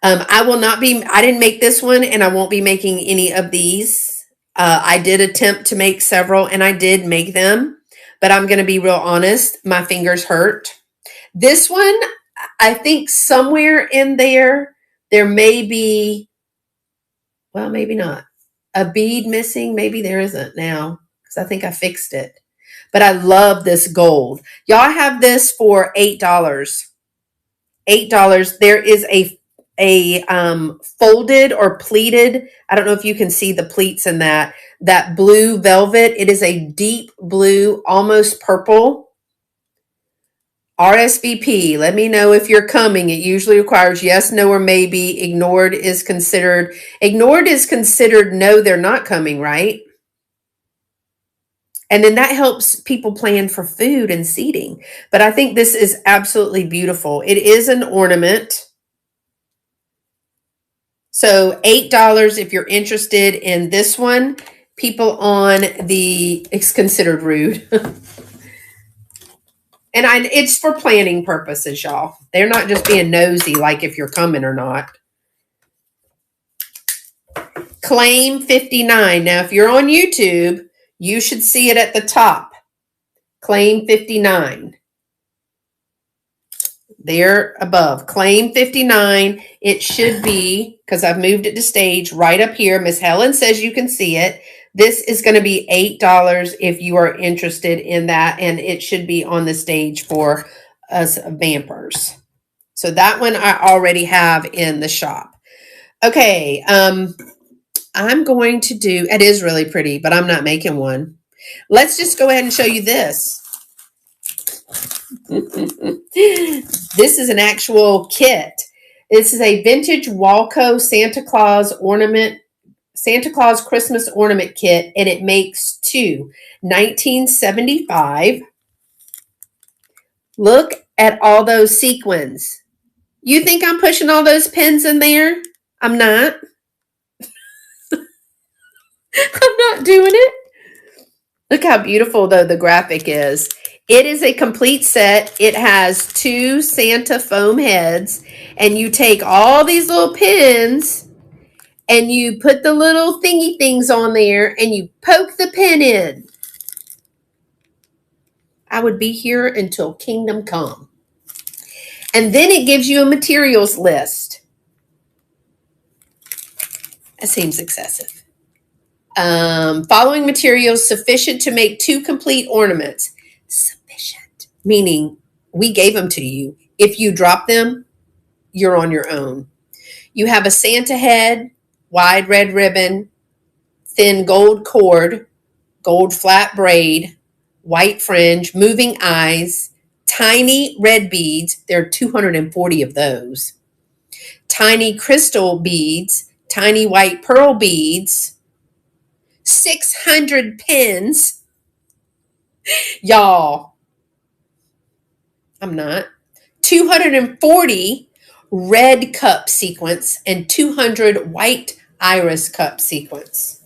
I didn't make this one, and I won't be making any of these. I did attempt to make several, and I did make them, but I'm going to be real honest. My fingers hurt. This one, I think somewhere in there may be, well, maybe not, a bead missing. Maybe there isn't now, because I think I fixed it. But I love this gold. Y'all have this for $8. $8. There is a folded or pleated. I don't know if you can see the pleats in that blue velvet. It is a deep blue, almost purple. RSVP. Let me know if you're coming. It usually requires yes, no, or maybe. Ignored is considered no, they're not coming, right? And then that helps people plan for food and seating. But I think this is absolutely beautiful. It is an ornament. So $8 if you're interested in this one. People on it's considered rude. And it's for planning purposes, y'all. They're not just being nosy like if you're coming or not. Claim 59. Now, if you're on YouTube, you should see it at the top. Claim 59. There above. Claim 59. It should be, because I've moved it to stage, right up here. Miss Helen says you can see it. This is going to be $8 if you are interested in that, and it should be on the stage for us vampers. So that one I already have in the shop. Okay, I'm going to do, it is really pretty, but I'm not making one. Let's just go ahead and show you this. This is an actual kit. This is a vintage Walco Santa Claus Christmas ornament kit, and it makes two. 1975. Look at all those sequins. You think I'm pushing all those pins in there? I'm not. I'm not doing it. Look how beautiful, though, the graphic is. It is a complete set. It has two Santa foam heads, and you take all these little pins and you put the little thingy things on there and you poke the pin in. I would be here until kingdom come. And then it gives you a materials list. That seems excessive. Following materials sufficient to make two complete ornaments. Sufficient, meaning we gave them to you. If you drop them, you're on your own. You have a Santa head, wide red ribbon, thin gold cord, gold flat braid, white fringe, moving eyes, tiny red beads. There are 240 of those. Tiny crystal beads, tiny white pearl beads, 600 pins. Y'all, I'm not. 240 red cup sequence and 200 white iris cup sequence.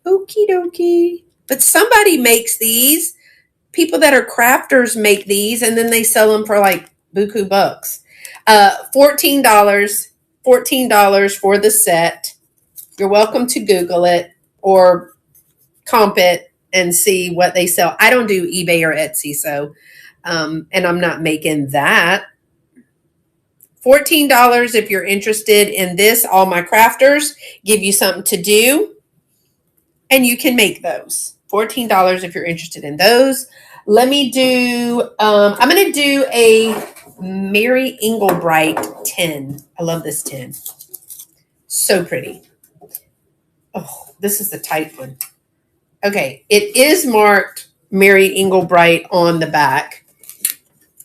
Okie dokie. But somebody makes these. People that are crafters make these, and then they sell them for like buku bucks. $14. $14 for the set. You're welcome to Google it or comp it and see what they sell. I don't do eBay or Etsy, so and I'm not making that. $14 if you're interested in this. All my crafters give you something to do, and you can make those. $14 if you're interested in those. Let me do, I'm going to do a Mary Englebright tin. I love this tin. So pretty. Oh, this is the tight one. Okay, it is marked Mary Englebright on the back.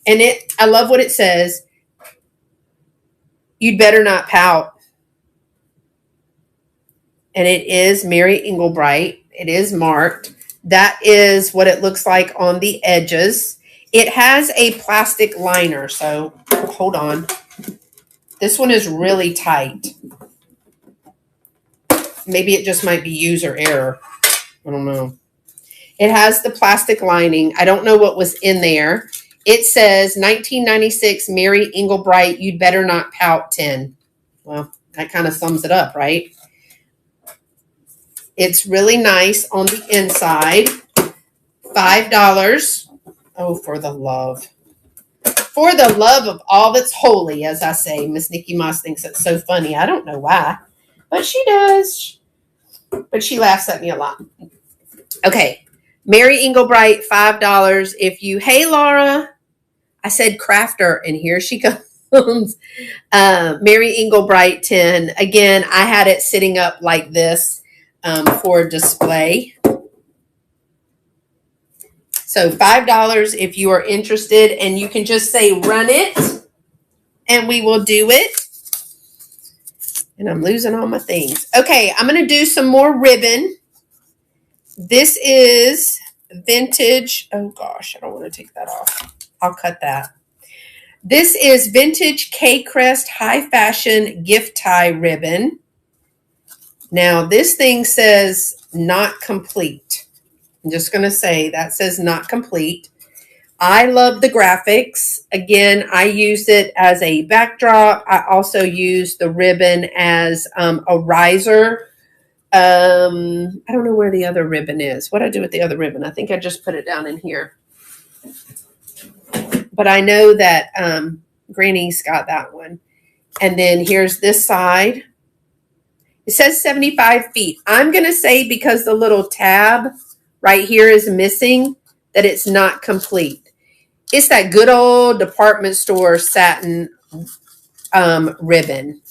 And I love what it says. You'd better not pout. And it is Mary Englebright. It is marked. That is what it looks like on the edges. It has a plastic liner, so hold on. This one is really tight. Maybe it just might be user error. I don't know. It has the plastic lining. I don't know what was in there. It says 1996 Mary Englebright, You'd Better Not Pout tin. Well, that kind of sums it up, right? It's really nice on the inside. $5. Oh, for the love. For the love of all that's holy, as I say. Miss Nikki Moss thinks it's so funny. I don't know why, but she does. But she laughs at me a lot. Okay. Mary Englebright, $5. If you, hey, Laura, I said crafter, and here she comes. Mary Englebright tin. Again, I had it sitting up like this for display. So $5 if you are interested, and you can just say run it, and we will do it. And I'm losing all my things. Okay, I'm going to do some more ribbon. This is vintage. Oh gosh, I don't want to take that off. I'll cut that. This is vintage K-Crest high fashion gift tie ribbon. Now this thing says not complete. I'm just going to say that says not complete. I love the graphics. Again, I used it as a backdrop. I also used the ribbon as a riser. I don't know where the other ribbon is. What did I do with the other ribbon? I think I just put it down in here. But I know that Granny's got that one. And then here's this side. It says 75 feet. I'm going to say because the little tab right here is missing, that it's not complete. It's that good old department store satin ribbon.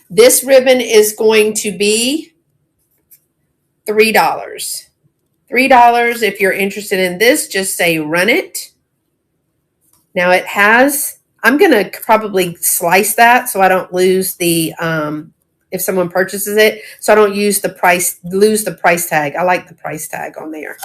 This ribbon is going to be $3. $3. If you're interested in this, just say run it. Now it has, I'm going to probably slice that so I don't lose the, if someone purchases it, so I don't lose the price tag. I like the price tag on there.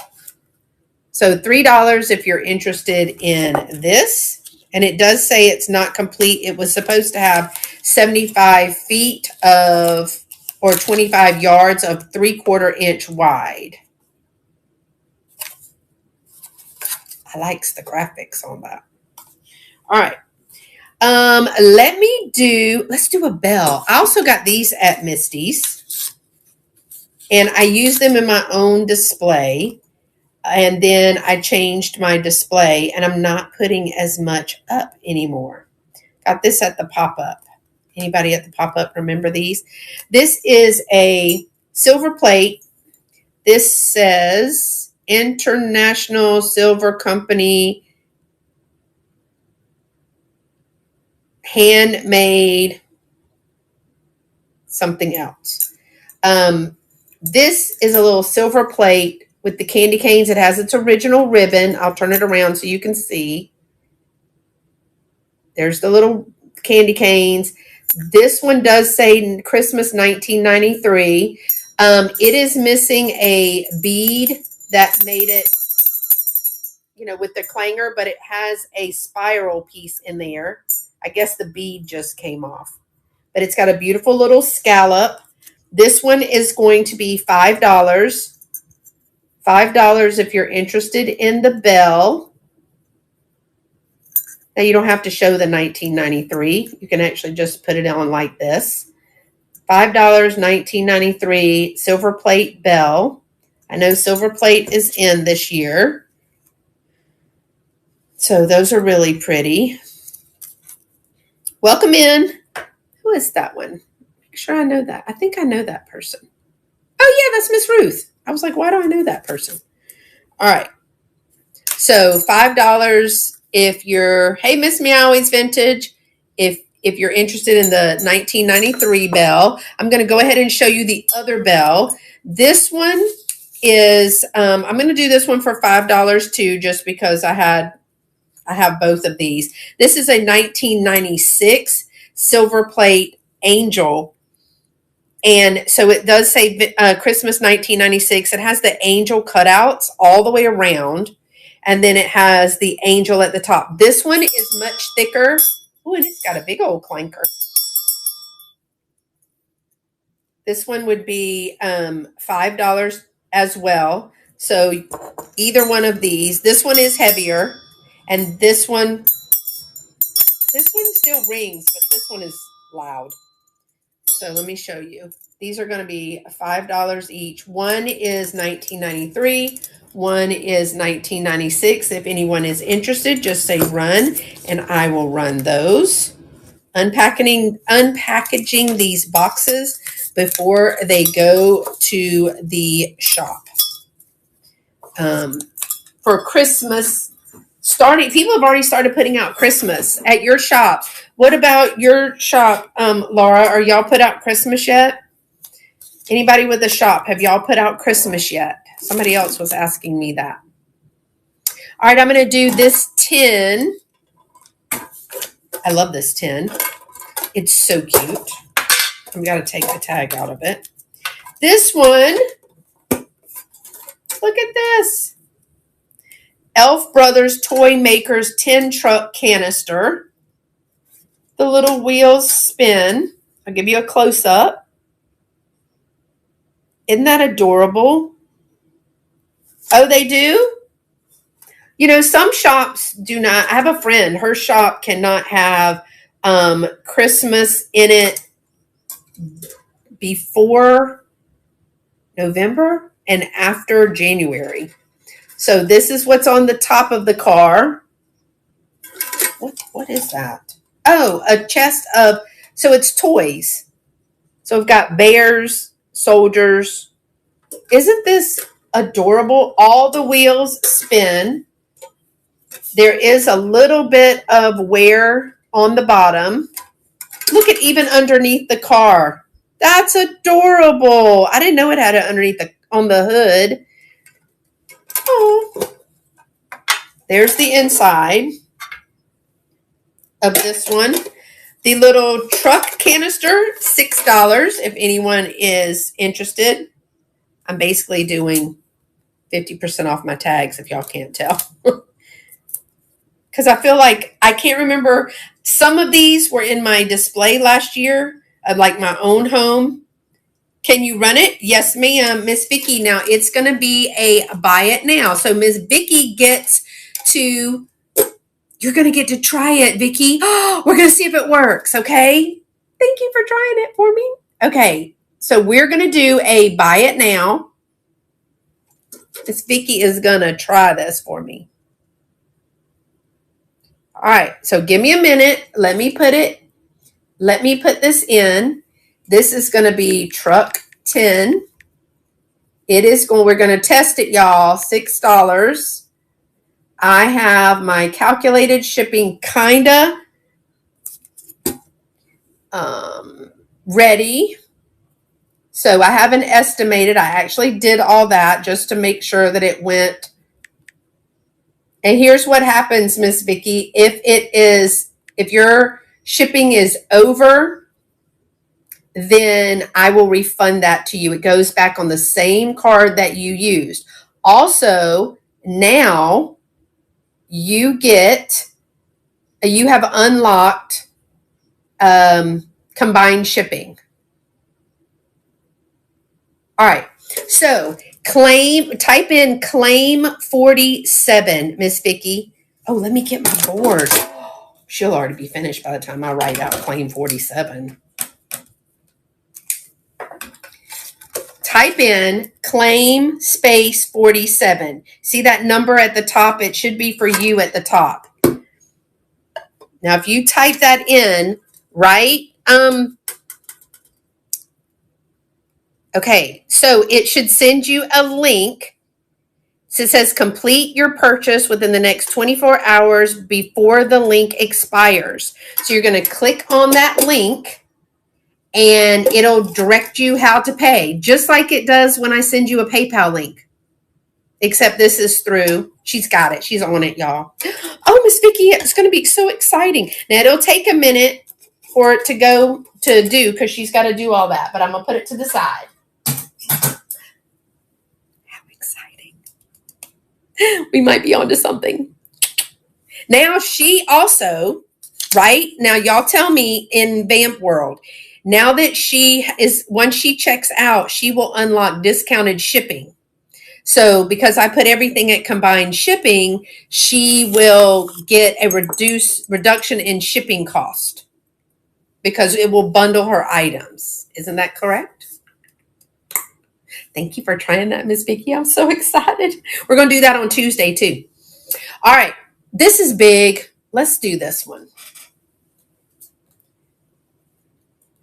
So $3 if you're interested in this. And it does say it's not complete. It was supposed to have 75 feet of, or 25 yards of 3/4 inch wide. I likes the graphics on that. All right. Let's do a bell. I also got these at Misty's. And I use them in my own display. And then I changed my display, and I'm not putting as much up anymore. Got this at the pop-up. Anybody at the pop-up remember these? This is a silver plate. This says International Silver Company handmade something else. This is a little silver plate with the candy canes. It has its original ribbon. I'll turn it around so you can see. There's the little candy canes. This one does say Christmas 1993. It is missing a bead that made it, with the clanger, but it has a spiral piece in there. I guess the bead just came off. But it's got a beautiful little scallop. This one is going to be $5. $5 if you're interested in the bell. Now you don't have to show the 1993. You can actually just put it on like this. $5, 1993 silver plate bell. I know silver plate is in this year. So those are really pretty. Welcome in. Who is that one? Make sure I know that. I think I know that person. Oh yeah, that's Miss Ruth. I was like, why do I know that person? All right. So $5 if you're, hey, Miss Meowies Vintage, if you're interested in the 1993 bell. I'm going to go ahead and show you the other bell. This one is, I'm going to do this one for $5 too, just because I have both of these. This is a 1996 silver plate angel. And so it does say Christmas 1996. It has the angel cutouts all the way around. And then it has the angel at the top. This one is much thicker. Oh, and it's got a big old clanker. This one would be $5 as well. So either one of these. This one is heavier. And this one still rings, but this one is loud. So let me show you. These are going to be $5 each. One is 1993. One is 1996. If anyone is interested, just say run, and I will run those. Unpackaging these boxes before they go to the shop. For Christmas, people have already started putting out Christmas at your shop. What about your shop, Laura? Are y'all put out Christmas yet? Anybody with a shop, have y'all put out Christmas yet? Somebody else was asking me that. All right, I'm going to do this tin. I love this tin. It's so cute. I've got to take the tag out of it. This one, look at this. Elf Brothers Toy Makers Tin Truck Canister. The little wheels spin. I'll give you a close-up. Isn't that adorable? Oh, they do? Some shops do not. I have a friend. Her shop cannot have Christmas in it before November and after January. So this is what's on the top of the car. What is that? Oh, a chest of, so it's toys. So we've got bears, soldiers. Isn't this adorable? All the wheels spin. There is a little bit of wear on the bottom. Look at even underneath the car. That's adorable. I didn't know it had it underneath on the hood. Oh, there's the inside of this one. The little truck canister, $6 if anyone is interested. I'm basically doing 50% off my tags if y'all can't tell. Because I feel like I can't remember. Some of these were in my display last year of like my own home. Can you run it? Yes, ma'am, Miss Vicki. Now it's going to be a buy it now. So Miss Vicki gets to, you're going to get to try it, Vicki. We're going to see if it works. Okay. Thank you for trying it for me. Okay. So we're going to do a buy it now. Miss Vicki is going to try this for me. All right. So give me a minute. Let me put this in. This is going to be truck 10. We're going to test it, y'all. $6. I have my calculated shipping kinda ready. So I haven't estimated. I actually did all that just to make sure that it went. And here's what happens, Miss Vicki. If your shipping is over, then I will refund that to you. It goes back on the same card that you used. Also, now you have unlocked combined shipping. All right. So type in claim 47, Miss Vicki. Oh, let me get my board. She'll already be finished by the time I write out claim 47. Type in claim space 47. See that number at the top? It should be for you at the top. Now, if you type that in, right? Okay, so it should send you a link. So it says complete your purchase within the next 24 hours before the link expires. So you're going to click on that link and it'll direct you how to pay, just like it does when I send you a PayPal link. Except this is through, she's got it. She's on it, y'all. Oh, Miss Vicki, it's going to be so exciting. Now, it'll take a minute for it to go to do because she's got to do all that. But I'm going to put it to the side. We might be onto something. Now she also, right? Now y'all tell me in Vamp World, now that once she checks out, she will unlock discounted shipping. So because I put everything at combined shipping, she will get a reduction in shipping cost because it will bundle her items. Isn't that correct? Thank you for trying that, Miss Vicki. I'm so excited. We're going to do that on Tuesday too. All right. This is big. Let's do this one.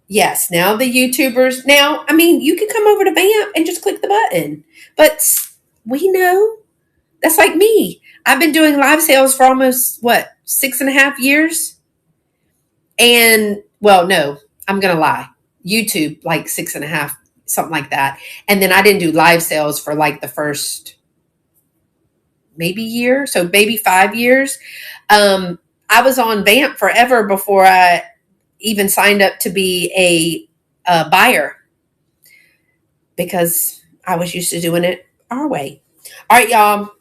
Yes. Now the YouTubers. Now, I mean, you can come over to Vamp and just click the button. But we know that's like me. I've been doing live sales for almost, 6.5 years? And, well, no, I'm going to lie. YouTube, like 6.5, something like that. And then I didn't do live sales for like the first maybe year. So maybe 5 years. I was on Vamp forever before I even signed up to be a buyer because I was used to doing it our way. All right, y'all.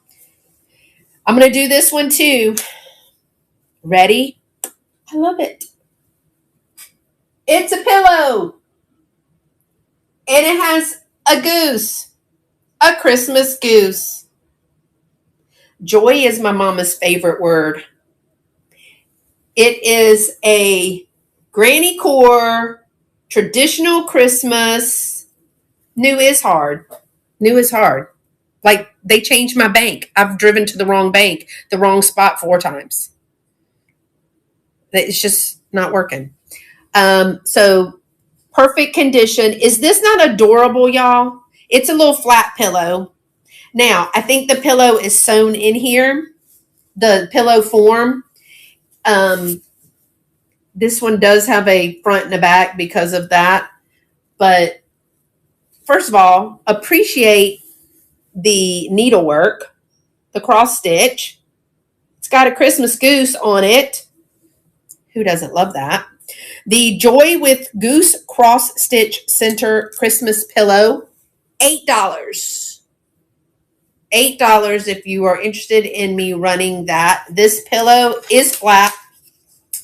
I'm going to do this one too. Ready? I love it. It's a pillow. And it has a goose. A Christmas goose. Joy is my mama's favorite word. It is a granny core, traditional Christmas. New is hard. New is hard. Like they changed my bank. I've driven to the wrong bank, the wrong spot 4 times. It's just not working. So perfect condition. Is this not adorable, y'all? It's a little flat pillow. Now, I think the pillow is sewn in here, the pillow form. This one does have a front and a back because of that. But first of all, appreciate the needlework, the cross stitch. It's got a Christmas goose on it. Who doesn't love that? The Joy with Goose Cross Stitch Center Christmas Pillow, $8. $8 if you are interested in me running that. This pillow is flat.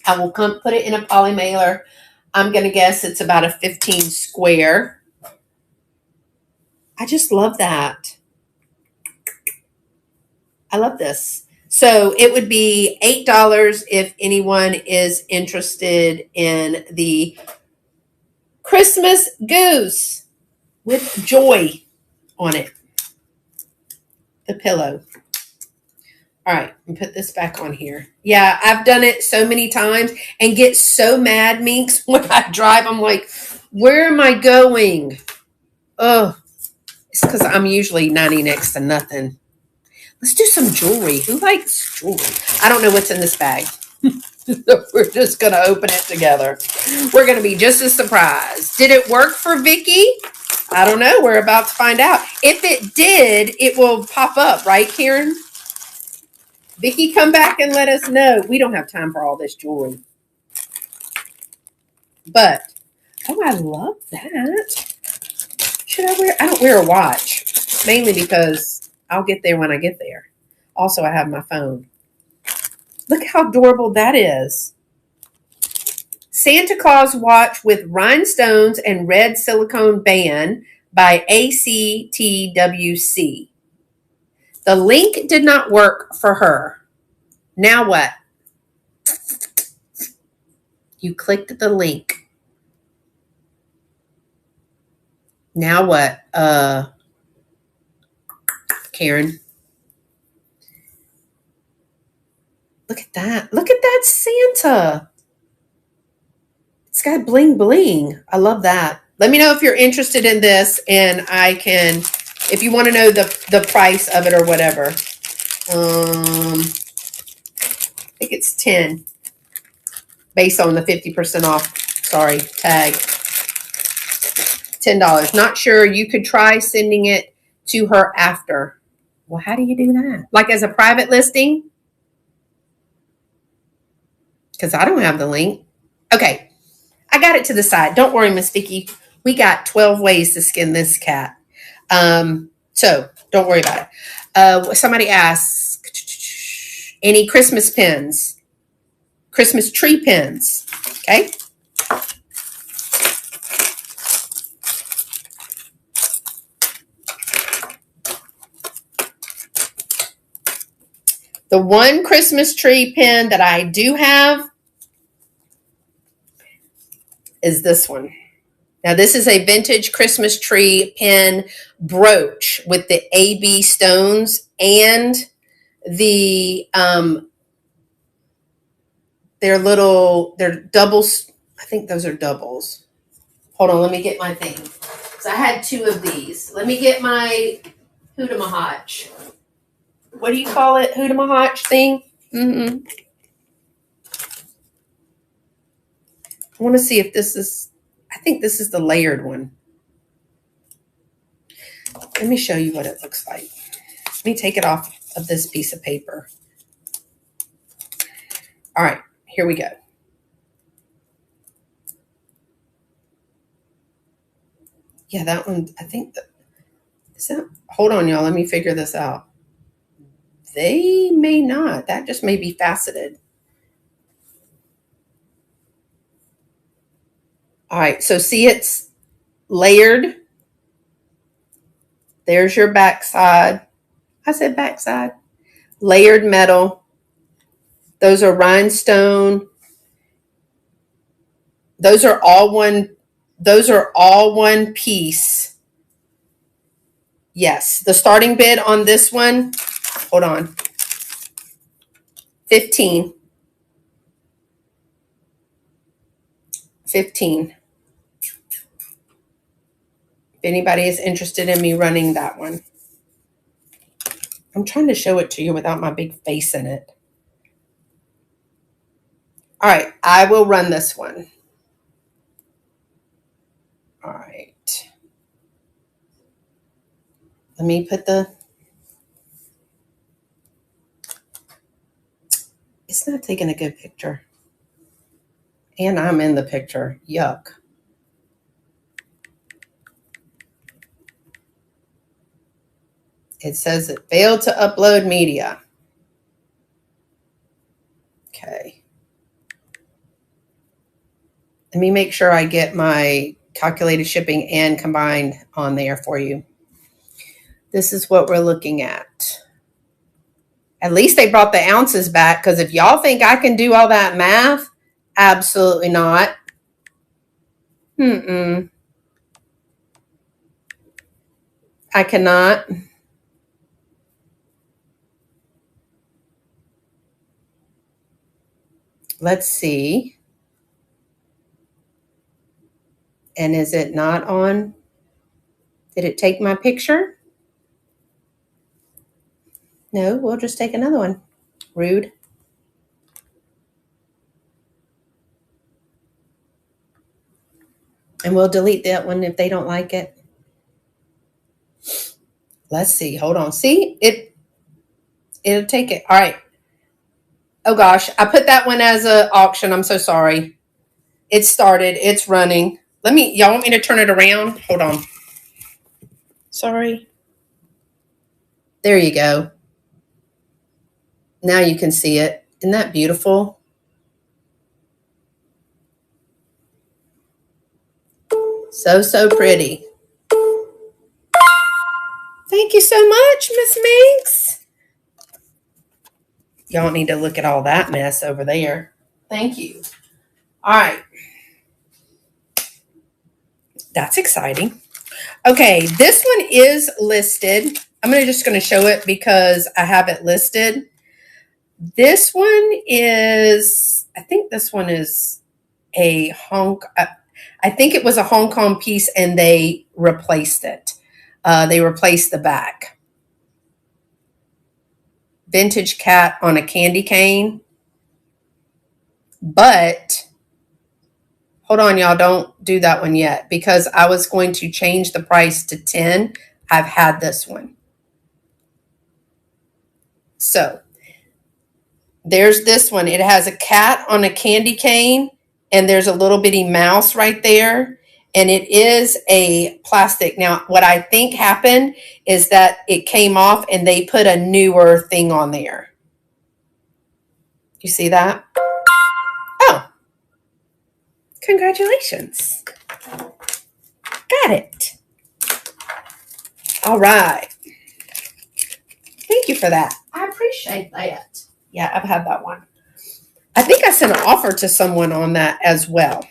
I will come put it in a poly mailer. I'm going to guess it's about a 15 square. I just love that. I love this. So it would be $8 if anyone is interested in the Christmas goose with joy on it. The pillow. All right, and put this back on here. Yeah, I've done it so many times and get so mad, Minx, when I drive. I'm like, where am I going? Oh, it's because I'm usually 90 next to nothing. Let's do some jewelry. Who likes jewelry? I don't know what's in this bag. We're just going to open it together. We're going to be just as surprised. Did it work for Vicki? I don't know. We're about to find out. If it did, it will pop up, right, Karen? Vicki, come back and let us know. We don't have time for all this jewelry. But, oh, I love that. Should I wear? I don't wear a watch, mainly because I'll get there when I get there. Also, I have my phone. Look how adorable that is. Santa Claus watch with rhinestones and red silicone band by ACTWC. The link did not work for her. Now what? You clicked the link. Now what? Karen. Look at that. Look at that Santa. It's got bling bling. I love that. Let me know if you're interested in this, and I can, if you want to know the price of it or whatever. I think it's 10 based on the 50% off. Sorry, tag. $10. Not sure. You could try sending it to her after. Well, how do you do that? Like as a private listing? Because I don't have the link. Okay. I got it to the side. Don't worry, Miss Vicki. We got 12 ways to skin this cat. So don't worry about it. Somebody asked, any Christmas pins? Christmas tree pins. Okay. The one Christmas tree pin that I do have is this one. Now, this is a vintage Christmas tree pin brooch with the AB stones and the, they're doubles. I think those are doubles. Hold on, let me get my thing. So I had two of these. Let me get my Hootamahotch. What do you call it? Hootamahotch thing? I want to see if this is, I think this is the layered one. Let me show you what it looks like. Let me take it off of this piece of paper. All right, here we go. Yeah, that one, I think that, is that, hold on, y'all. Let me figure this out. They may not. That just may be faceted. All right, so see it's layered. There's your backside. I said backside. Layered metal. Those are rhinestone. Those are all one piece. Yes, the starting bid on this one, hold on. 15. 15. If anybody is interested in me running that one. I'm trying to show it to you without my big face in it. All right, I will run this one. All right. Let me put it's not taking a good picture. And I'm in the picture. Yuck. It says it failed to upload media. Okay. Let me make sure I get my calculated shipping and combined on there for you. This is what we're looking at. At least they brought the ounces back, because if y'all think I can do all that math, absolutely not. I cannot. Let's see. And is it not on? Did it take my picture? No, we'll just take another one. Rude. And we'll delete that one if they don't like it. Let's see. Hold on. See? It'll take it. All right. Oh gosh, I put that one as an auction. I'm so sorry. It started. It's running. Y'all want me to turn it around? Hold on. Sorry. There you go. Now you can see it. Isn't that beautiful? So pretty. Thank you so much, Miss Minx. Y'all need to look at all that mess over there. Thank you. All right. That's exciting. Okay, this one is listed. I'm just going to show it because I have it listed. This one is, I think this one is I think it was a Hong Kong piece and they replaced it. They replaced the back. Vintage cat on a candy cane. But hold on, y'all, don't do that one yet, because I was going to change the price to 10. I've had this one. So there's this one. It has a cat on a candy cane, and there's a little bitty mouse right there. And it is a plastic. Now, what I think happened is that it came off and they put a newer thing on there. You see that? Oh, congratulations. Got it. All right. Thank you for that. I appreciate that. Yeah, I've had that one. I think I sent an offer to someone on that as well.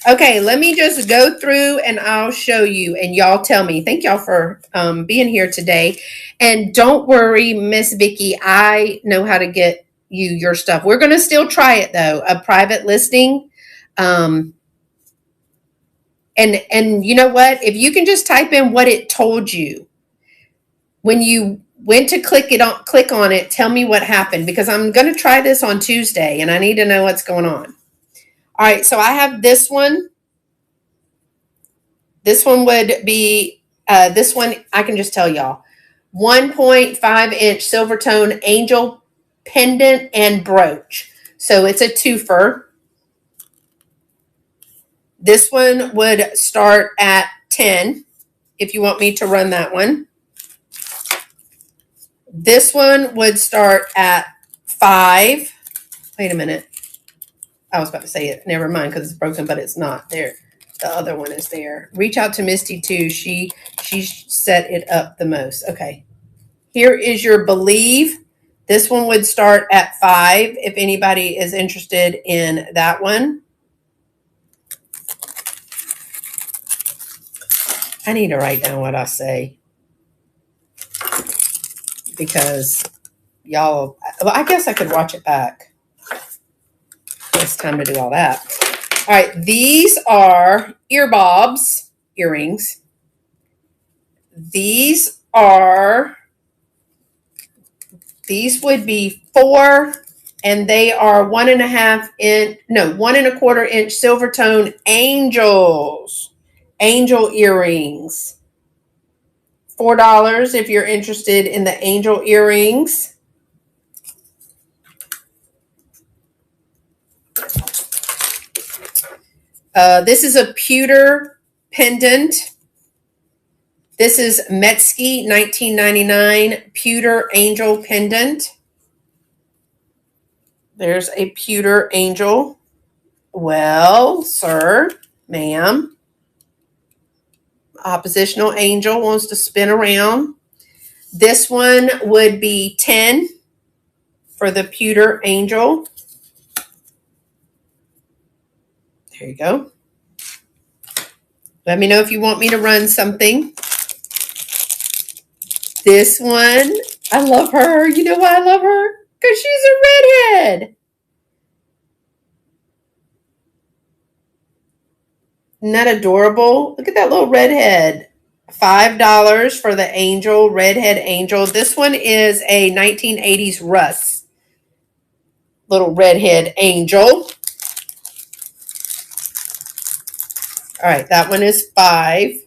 Okay, let me just go through and I'll show you and y'all tell me. Thank y'all for being here today. And don't worry, Miss Vicki, I know how to get you your stuff. We're going to still try it though, a private listing. And you know what? If you can just type in what it told you when you went to click on it, tell me what happened, because I'm going to try this on Tuesday and I need to know what's going on. All right, so I have this one. This one would be, this one, I can just tell y'all, 1.5 inch silver tone angel pendant and brooch. So it's a twofer. This one would start at 10 if you want me to run that one. This one would start at 5. Wait a minute. I was about to say it. Never mind, because it's broken, but it's not there. The other one is there. Reach out to Misty too. She set it up the most. Okay. Here is your Believe. This one would start at 5 if anybody is interested in that one. I need to write down what I say, because y'all, well, I guess I could watch it back. It's time to do all that. All right, these are earbobs, earrings. These would be 4 And they are 1.25 inch silver tone angel earrings. $4 if you're interested in the angel earrings. This is a pewter pendant. This is Metzke 1999 pewter angel pendant. There's a pewter angel. Well, sir, ma'am, oppositional angel wants to spin around. This one would be 10 for the pewter angel. There you go. Let me know if you want me to run something. This one, I love her. You know why I love her? Because she's a redhead. Isn't that adorable? Look at that little redhead. $5 for the angel, redhead angel. This one is a 1980s Russ. Little redhead angel. All right, that one is $5.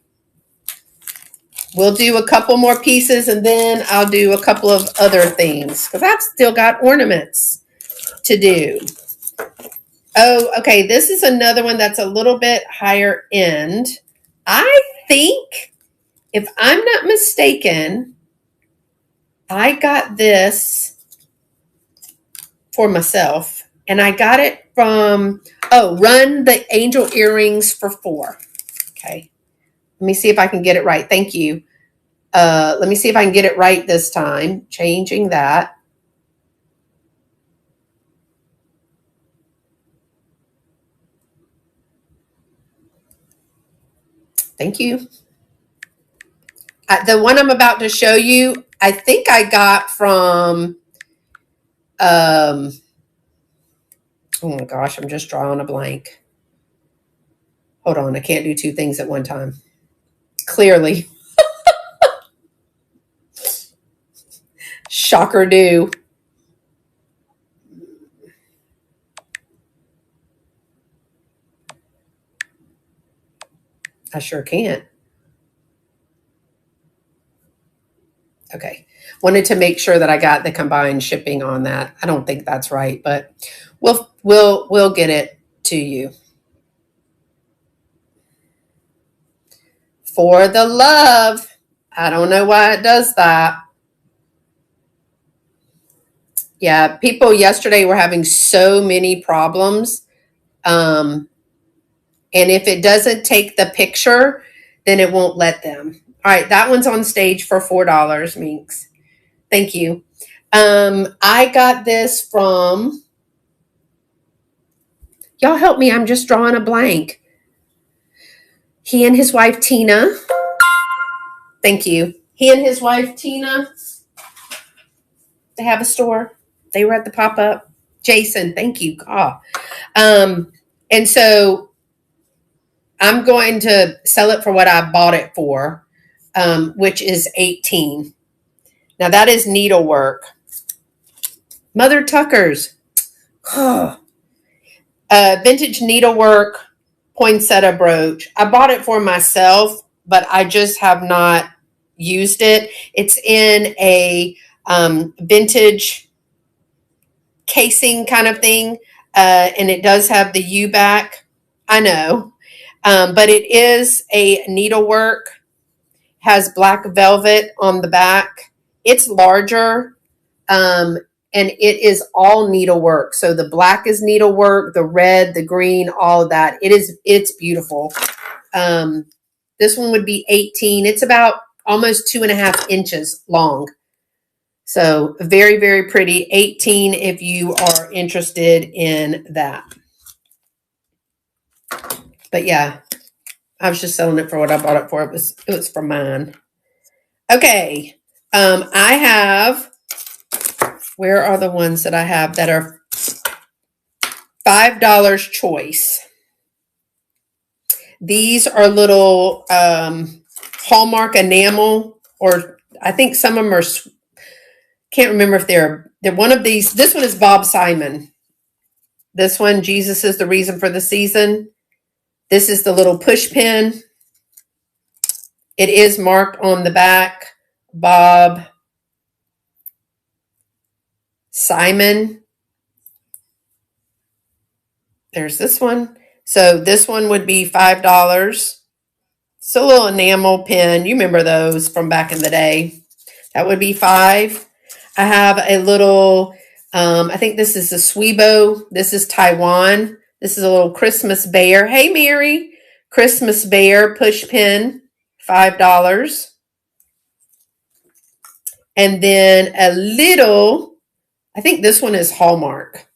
We'll do a couple more pieces and then I'll do a couple of other things because I've still got ornaments to do. Oh, okay. This is another one that's a little bit higher end. I think, if I'm not mistaken, I got this for myself. And I got it from, Run the Angel Earrings for $4. Okay. Let me see if I can get it right. Thank you. Let me see if I can get it right this time. Changing that. Thank you. The one I'm about to show you, I think I got from, oh my gosh, I'm just drawing a blank. Hold on, I can't do two things at one time. Clearly. Shocker do. I sure can't. Okay. Wanted to make sure that I got the combined shipping on that. I don't think that's right, but we'll get it to you. For the love. I don't know why it does that. Yeah, people yesterday were having so many problems. And if it doesn't take the picture, then it won't let them. All right, that one's on stage for $4, Minx. Thank you. I got this from, y'all help me, I'm just drawing a blank. He and his wife, Tina. Thank you. He and his wife, Tina, they have a store. They were at the pop-up. Jason, thank you. God. And so I'm going to sell it for what I bought it for, which is $18. Now that is needlework. Mother Tuckers. Vintage needlework poinsettia brooch. I bought it for myself, but I just have not used it. It's in a vintage casing kind of thing, and it does have the U back. I know, but it is a needlework. Has black velvet on the back. It's larger, and it is all needlework. So the black is needlework, the red, the green, all of that. It's beautiful. This one would be $18. It's about almost 2.5 inches long. So very, very pretty. $18 if you are interested in that. But yeah, I was just selling it for what I bought it for. It was for mine. Okay. I have, where are the ones that I have that are $5 choice? These are little Hallmark enamel, or I think some of them are Can't remember if they're one of these. This one is Bob Simon. This one, Jesus is the reason for the season. This is the little push pin. It is marked on the back, Bob Simon. There's this one. So this one would be $5. It's a little enamel pin. You remember those from back in the day. That would be $5. I have a little, I think this is a Swibo. This is Taiwan. This is a little Christmas bear. Hey, Mary. Christmas bear push pin, $5. And then a little, I think this one is Hallmark.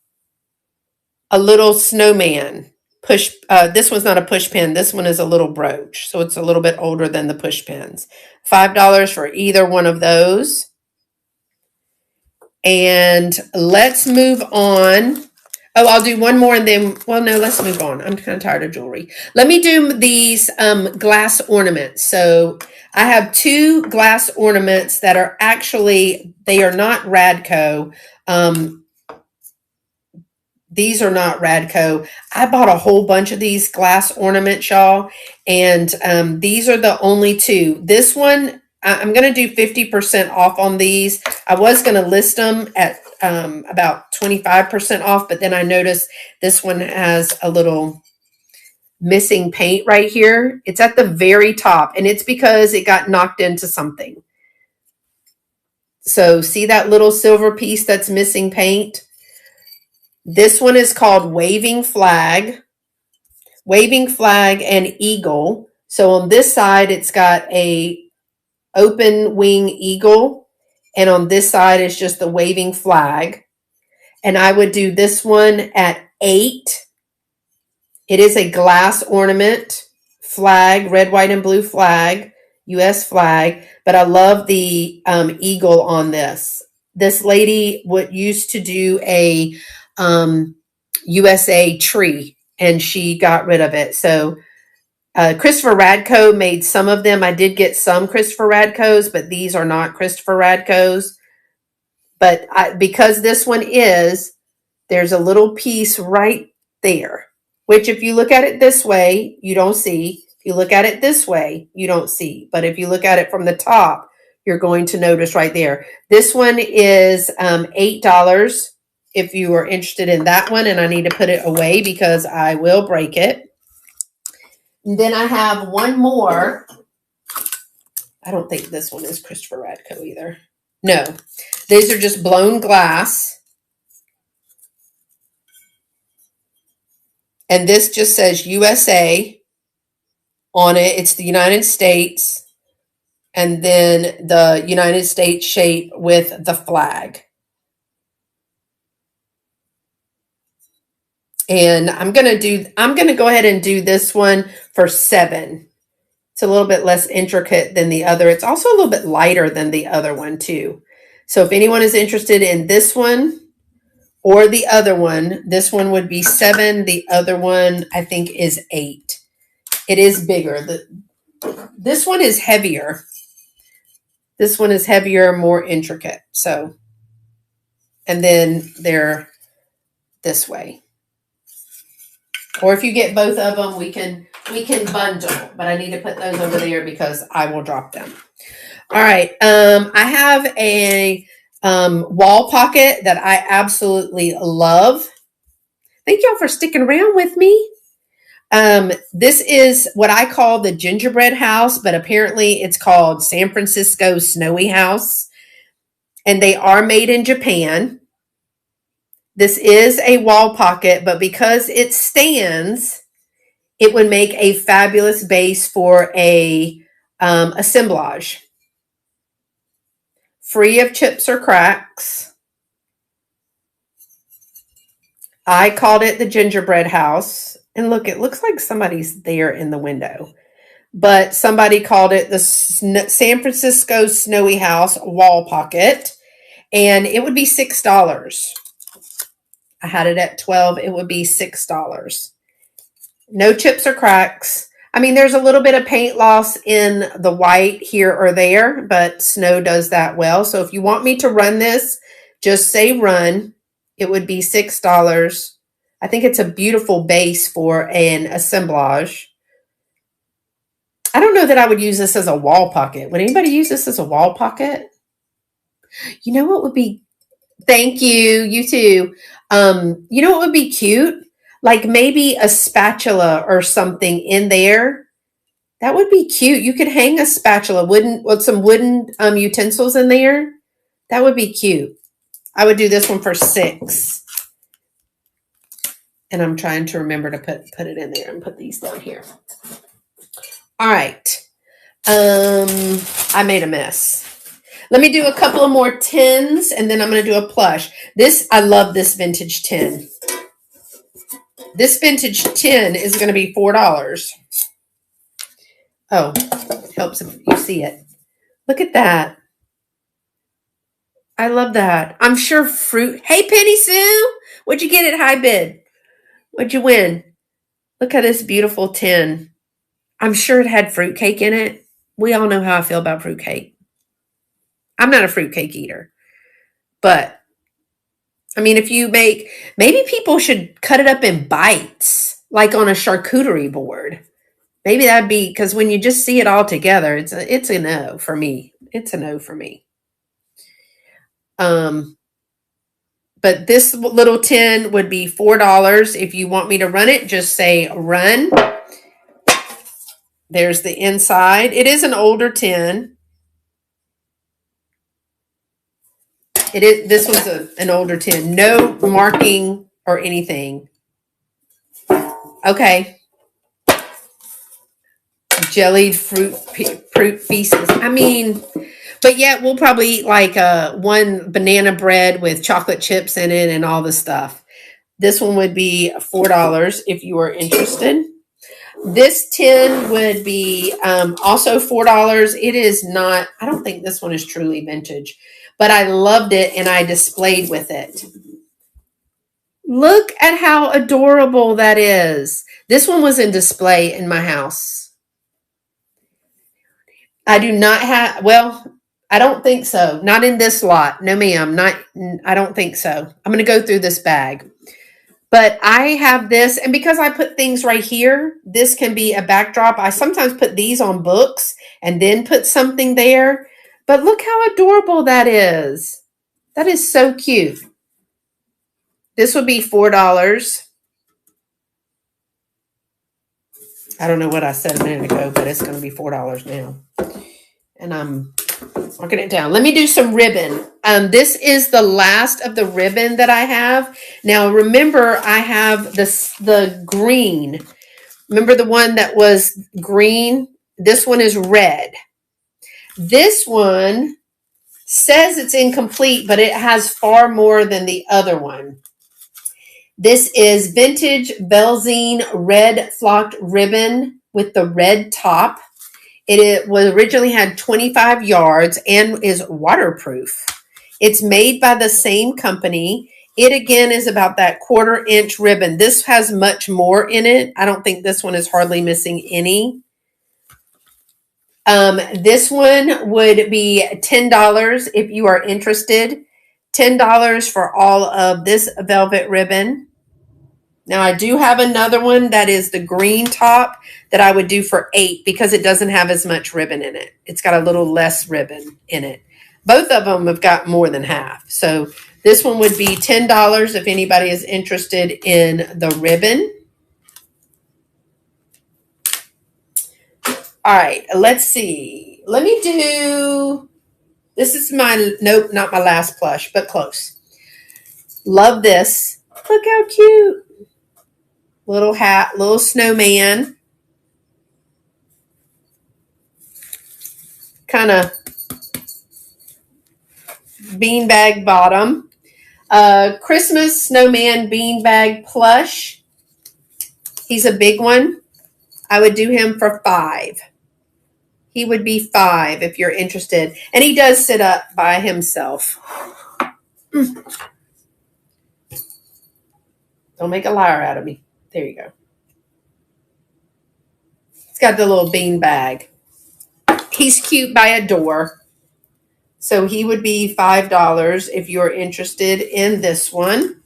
A little snowman push. This one's not a push pin. This one is a little brooch. So it's a little bit older than the push pins. $5 for either one of those. And let's move on. Oh, I'll do one more and then, well, no, let's move on. I'm kind of tired of jewelry. Let me do these glass ornaments. So I have 2 glass ornaments that are actually, they are not Radco. These are not Radco. I bought a whole bunch of these glass ornaments, y'all. And these are the only 2. This one, I'm going to do 50% off on these. I was going to list them at about 25% off, but then I noticed this one has a little missing paint right here. It's at the very top, and it's because it got knocked into something. So see that little silver piece that's missing paint? This one is called Waving Flag. Waving Flag and Eagle. So on this side, it's got a open wing eagle, and on this side is just the waving flag. And I would do this one at $8. It is a glass ornament, flag, red, white, and blue flag, U.S. flag. But I love the eagle on this. This lady used to do a USA tree, and she got rid of it. So Christopher Radco made some of them. I did get some Christopher Radcos, but these are not Christopher Radcos. But because this one is, there's a little piece right there, which if you look at it this way, you don't see. If you look at it this way, you don't see. But if you look at it from the top, you're going to notice right there. This one is $8 if you are interested in that one, and I need to put it away because I will break it. And then I have one more. I don't think this one is Christopher Radco either. No, these are just blown glass. And this just says USA on it. It's the United States. And then the United States shape with the flag. And I'm going to go ahead and do this one for $7. It's a little bit less intricate than the other. It's also a little bit lighter than the other one too. So if anyone is interested in this one or the other one, this one would be $7. The other one I think is $8. It is bigger. This one is heavier. This one is heavier, more intricate. So, and then they're this way. Or if you get both of them, we can bundle, but I need to put those over there because I will drop them. All right. I have a wall pocket that I absolutely love. Thank y'all for sticking around with me. This is what I call the gingerbread house, but apparently it's called San Francisco Snowy House. And they are made in Japan. This is a wall pocket, but because it stands, it would make a fabulous base for a assemblage. Free of chips or cracks. I called it the gingerbread house. And look, it looks like somebody's there in the window. But somebody called it the San Francisco Snowy House wall pocket. And it would be $6. I had it at $12. It would be $6. No chips or cracks. I mean, there's a little bit of paint loss in the white here or there, but snow does that well. So if you want me to run this, just say run. It would be $6. I think it's a beautiful base for an assemblage. I don't know that I would use this as a wall pocket. Would anybody use this as a wall pocket? You know what would be, thank you, you too. You know what would be cute? Like maybe a spatula or something in there. That would be cute. You could hang a spatula, wooden, with some wooden utensils in there. That would be cute. I would do this one for $6. And I'm trying to remember to put it in there and put these down here. All right. I made a mess. Let me do a couple of more tins and then I'm going to do a plush. I love this vintage tin. This vintage tin is going to be $4. Oh, helps if you see it. Look at that. I love that. I'm sure fruit. Hey, Penny Sue, what'd you get at High Bid? What'd you win? Look at this beautiful tin. I'm sure it had fruitcake in it. We all know how I feel about fruitcake. I'm not a fruitcake eater, but I mean, if you maybe people should cut it up in bites, like on a charcuterie board. Maybe that'd be, because when you just see it all together, it's a no for me. It's a no for me. But this little tin would be $4. If you want me to run it, just say run. There's the inside. It is an older tin. It is. This was an older tin. No marking or anything. Okay. Jellied fruit pieces. I mean, but yeah, we'll probably eat like one banana bread with chocolate chips in it and all the stuff. This one would be $4 if you are interested. This tin would be also $4. It is not, I don't think this one is truly vintage, but I loved it and I displayed with it. Look at how adorable that is. This one was in display in my house. I do not have, well, I don't think so. Not in this lot. No, ma'am. I don't think so. I'm going to go through this bag. But I have this, and because I put things right here, this can be a backdrop. I sometimes put these on books and then put something there. But look how adorable that is. That is so cute. This would be $4. I don't know what I said a minute ago, but it's going to be $4 now. And I'm marking it down. Let me do some ribbon. This is the last of the ribbon that I have. Now, remember, I have the green. Remember the one that was green? This one is red. This one says it's incomplete, but it has far more than the other one. This is vintage Belzine red flocked ribbon with the red top. It was originally had 25 yards and is waterproof. It's made by the same company. It again is about that 1/4 inch ribbon. This has much more in it. I don't think this one is hardly missing any. This one would be $10 if you are interested. $10 for all of this velvet ribbon. Now I do have another one that is the green top that I would do for $8 because it doesn't have as much ribbon in it. It's got a little less ribbon in it. Both of them have got more than half. So this one would be $10 if anybody is interested in the ribbon. All right, let's see. Let me do, this is my, nope, not my last plush, but close. Love this. Look how cute. Little hat, little snowman. Kind of beanbag bottom. Christmas snowman beanbag plush. He's a big one. I would do him for $5. He would be $5 if you're interested. And he does sit up by himself. Don't make a liar out of me. There you go. It's got the little bean bag. He's cute by a door. So he would be $5 if you're interested in this one.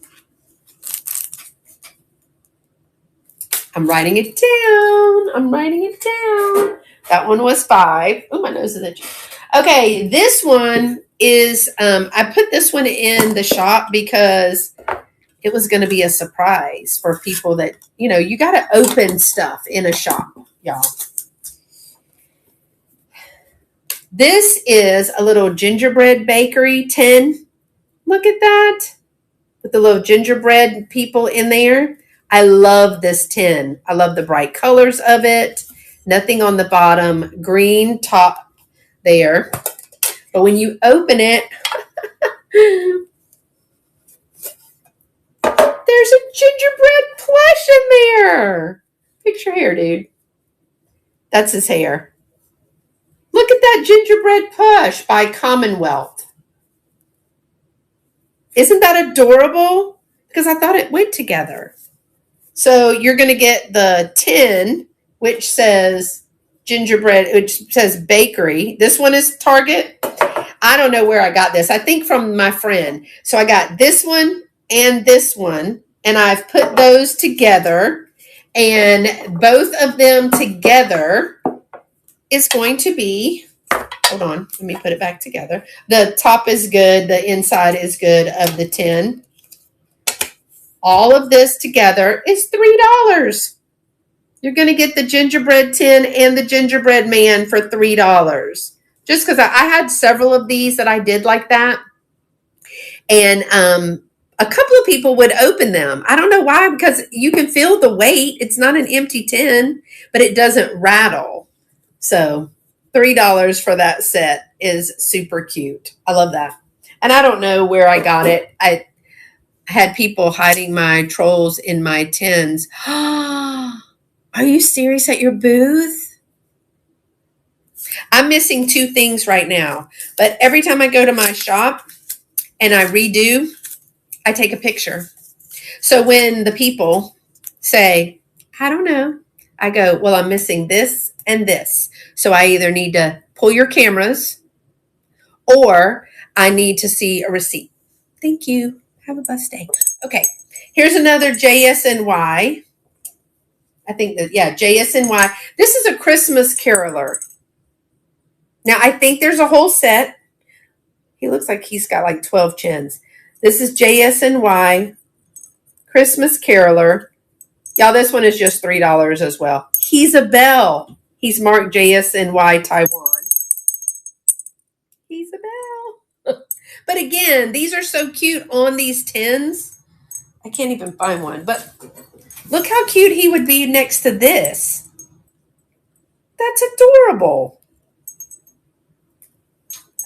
I'm writing it down. I'm writing it down. That one was $5. Oh, my nose is itchy. Okay, this one is, I put this one in the shop because it was going to be a surprise for people that, you got to open stuff in a shop, y'all. This is a little gingerbread bakery tin. Look at that. With the little gingerbread people in there. I love this tin. I love the bright colors of it. Nothing on the bottom. Green top there. But when you open it, there's a gingerbread plush in there. Fix your hair, dude. That's his hair. Look at that gingerbread plush by Commonwealth. Isn't that adorable? Because I thought it went together. So you're going to get the tin, which says gingerbread, which says bakery. This one is Target. I don't know where I got this. I think from my friend. So I got this one and this one, and I've put those together. And both of them together is going to be, hold on, let me put it back together. The top is good. The inside is good of the tin. All of this together is $3. You're going to get the gingerbread tin and the gingerbread man for $3. Just because I had several of these that I did like that. And a couple of people would open them. I don't know why, because you can feel the weight. It's not an empty tin, but it doesn't rattle. So $3 for that set is super cute. I love that. And I don't know where I got it. I had people hiding my trolls in my tins. Are you serious at your booth? I'm missing two things right now. But every time I go to my shop and I redo, I take a picture. So when the people say, I don't know, I go, well, I'm missing this and this. So I either need to pull your cameras or I need to see a receipt. Thank you. Have a blessed day. Okay, here's another JSNY. I think that, yeah, JSNY. This is a Christmas caroler. Now, I think there's a whole set. He looks like he's got like 12 chins. This is JSNY Christmas caroler. Y'all, this one is just $3 as well. He's a bell. He's marked JSNY Taiwan. He's a bell. But again, these are so cute on these tins. I can't even find one, but look how cute he would be next to this. That's adorable.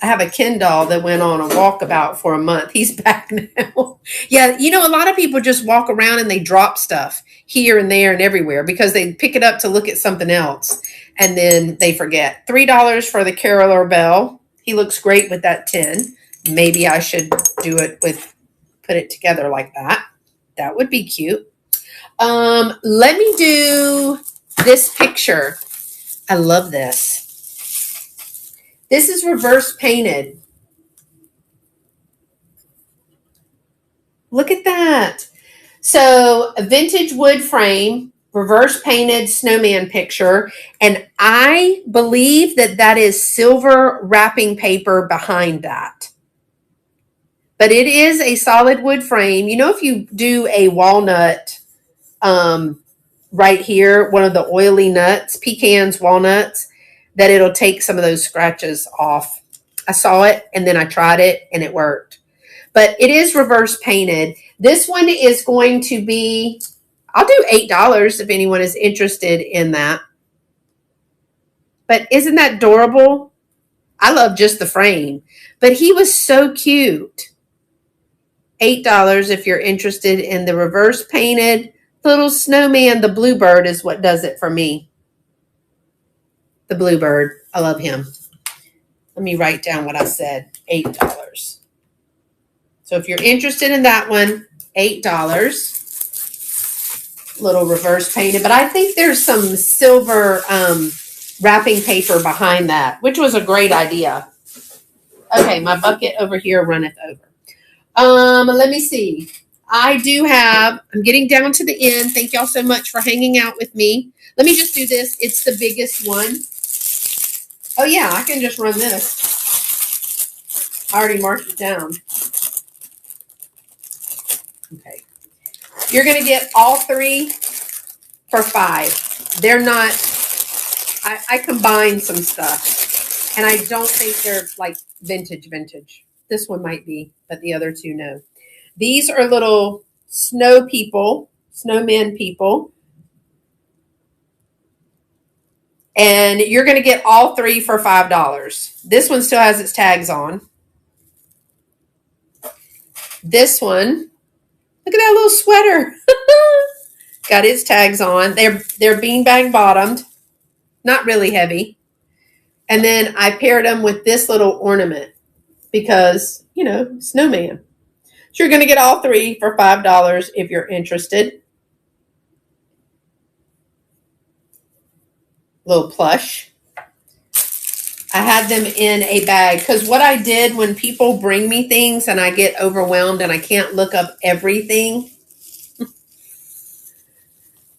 I have a Ken doll that went on a walkabout for a month. He's back now. Yeah, a lot of people just walk around and they drop stuff here and there and everywhere because they pick it up to look at something else and then they forget. $3 for the caroler bell. He looks great with that tin. Maybe I should do it put it together like that. That would be cute. Let me do this picture. I love this. This is reverse painted. Look at that. So a vintage wood frame, reverse painted snowman picture. And I believe that is silver wrapping paper behind that. But it is a solid wood frame. If you do a walnut right here, one of the oily nuts, pecans, walnuts, that it'll take some of those scratches off. I saw it and then I tried it and it worked. But it is reverse painted. This one is going to be, I'll do $8 if anyone is interested in that. But isn't that adorable? I love just the frame. But he was so cute. $8 if you're interested in the reverse painted little snowman. The bluebird is what does it for me. The bluebird. I love him. Let me write down what I said. $8. So if you're interested in that one, $8. little reverse painted, but I think there's some silver wrapping paper behind that, which was a great idea. Okay, my bucket over here runneth over. Let me see. I'm getting down to the end. Thank y'all so much for hanging out with me. Let me just do this. It's the biggest one. Oh yeah, I can just run this. I already marked it down. Okay. You're going to get all three for $5. They're not, I combined some stuff, and I don't think they're like vintage. This one might be, but the other two, no. These are little snowmen people. And you're going to get all three for $5. This one still has its tags on. This one, look at that little sweater. Got its tags on. They're beanbag bottomed, not really heavy. And then I paired them with this little ornament because, snowman. So you're going to get all three for $5 if you're interested. Little plush. I had them in a bag because what I did when people bring me things and I get overwhelmed and I can't look up everything,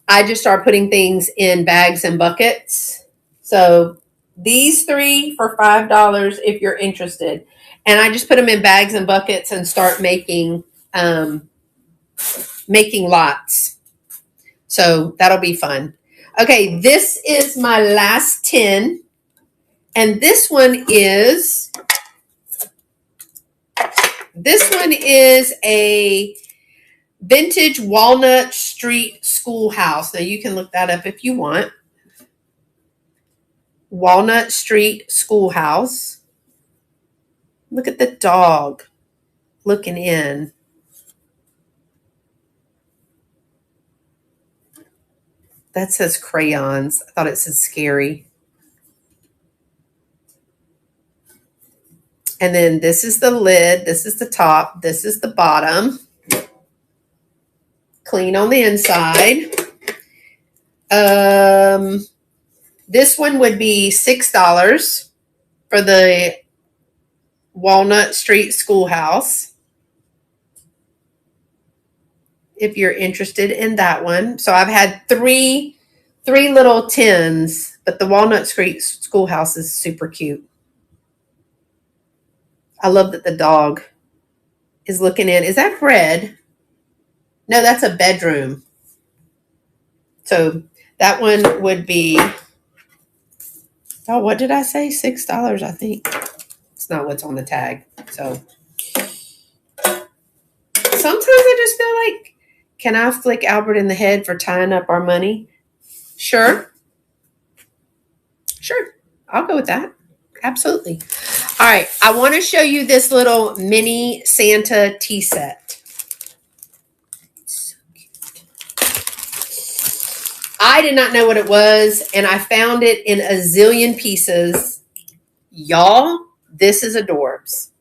I just start putting things in bags and buckets. So these three for $5 if you're interested. And I just put them in bags and buckets and start making lots. So that'll be fun. Okay, this is my last 10. And this one is a vintage Walnut Street schoolhouse. Now you can look that up if you want. Walnut Street schoolhouse. Look at the dog looking in. That says crayons. I thought it said scary. And then this is the lid. This is the top. This is the bottom. Clean on the inside. This one would be $6 for the Walnut Street schoolhouse. If you're interested in that one. So I've had three little tins, but the Walnut Street schoolhouse is super cute. I love that the dog is looking in. Is that bread? No, that's a bedroom. So that one would be, what did I say? $6, I think. It's not what's on the tag. So sometimes I just feel like, can I flick Albert in the head for tying up our money? Sure. I'll go with that. Absolutely. All right. I want to show you this little mini Santa tea set. It's so cute. I did not know what it was, and I found it in a zillion pieces. Y'all, this is adorbs.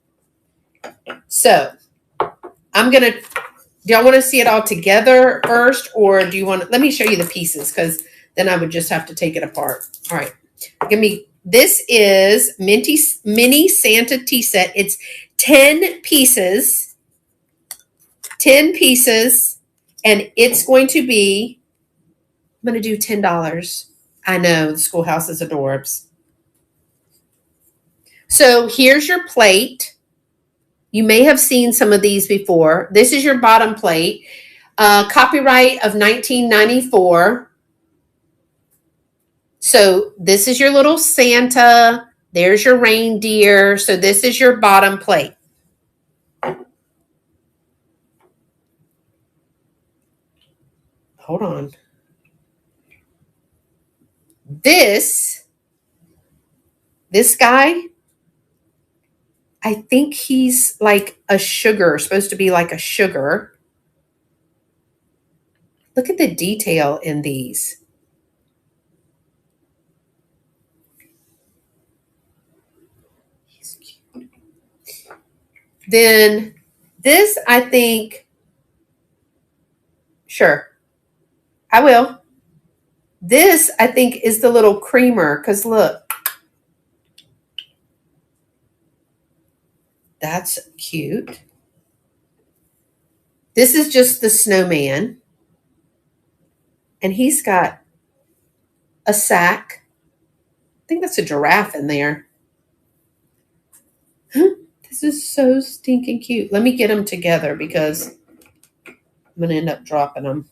So do y'all want to see it all together first, or do you want let me show you the pieces, because then I would just have to take it apart. All right. This is mini Santa tea set. It's 10 pieces. 10 pieces. And it's going to be, I'm going to do $10. I know, the schoolhouse is adorbs. So here's your plate. You may have seen some of these before. This is your bottom plate. Copyright of 1994. So this is your little Santa. There's your reindeer. So this is your bottom plate. Hold on. This guy, I think he's like a sugar, supposed to be like a sugar. Look at the detail in these. He's cute. Then this, I think, sure. I will. This, I think, is the little creamer because look, that's cute. This is just the snowman, and he's got a sack. I think that's a giraffe in there. This is so stinking cute. Let me get them together because I'm going to end up dropping them.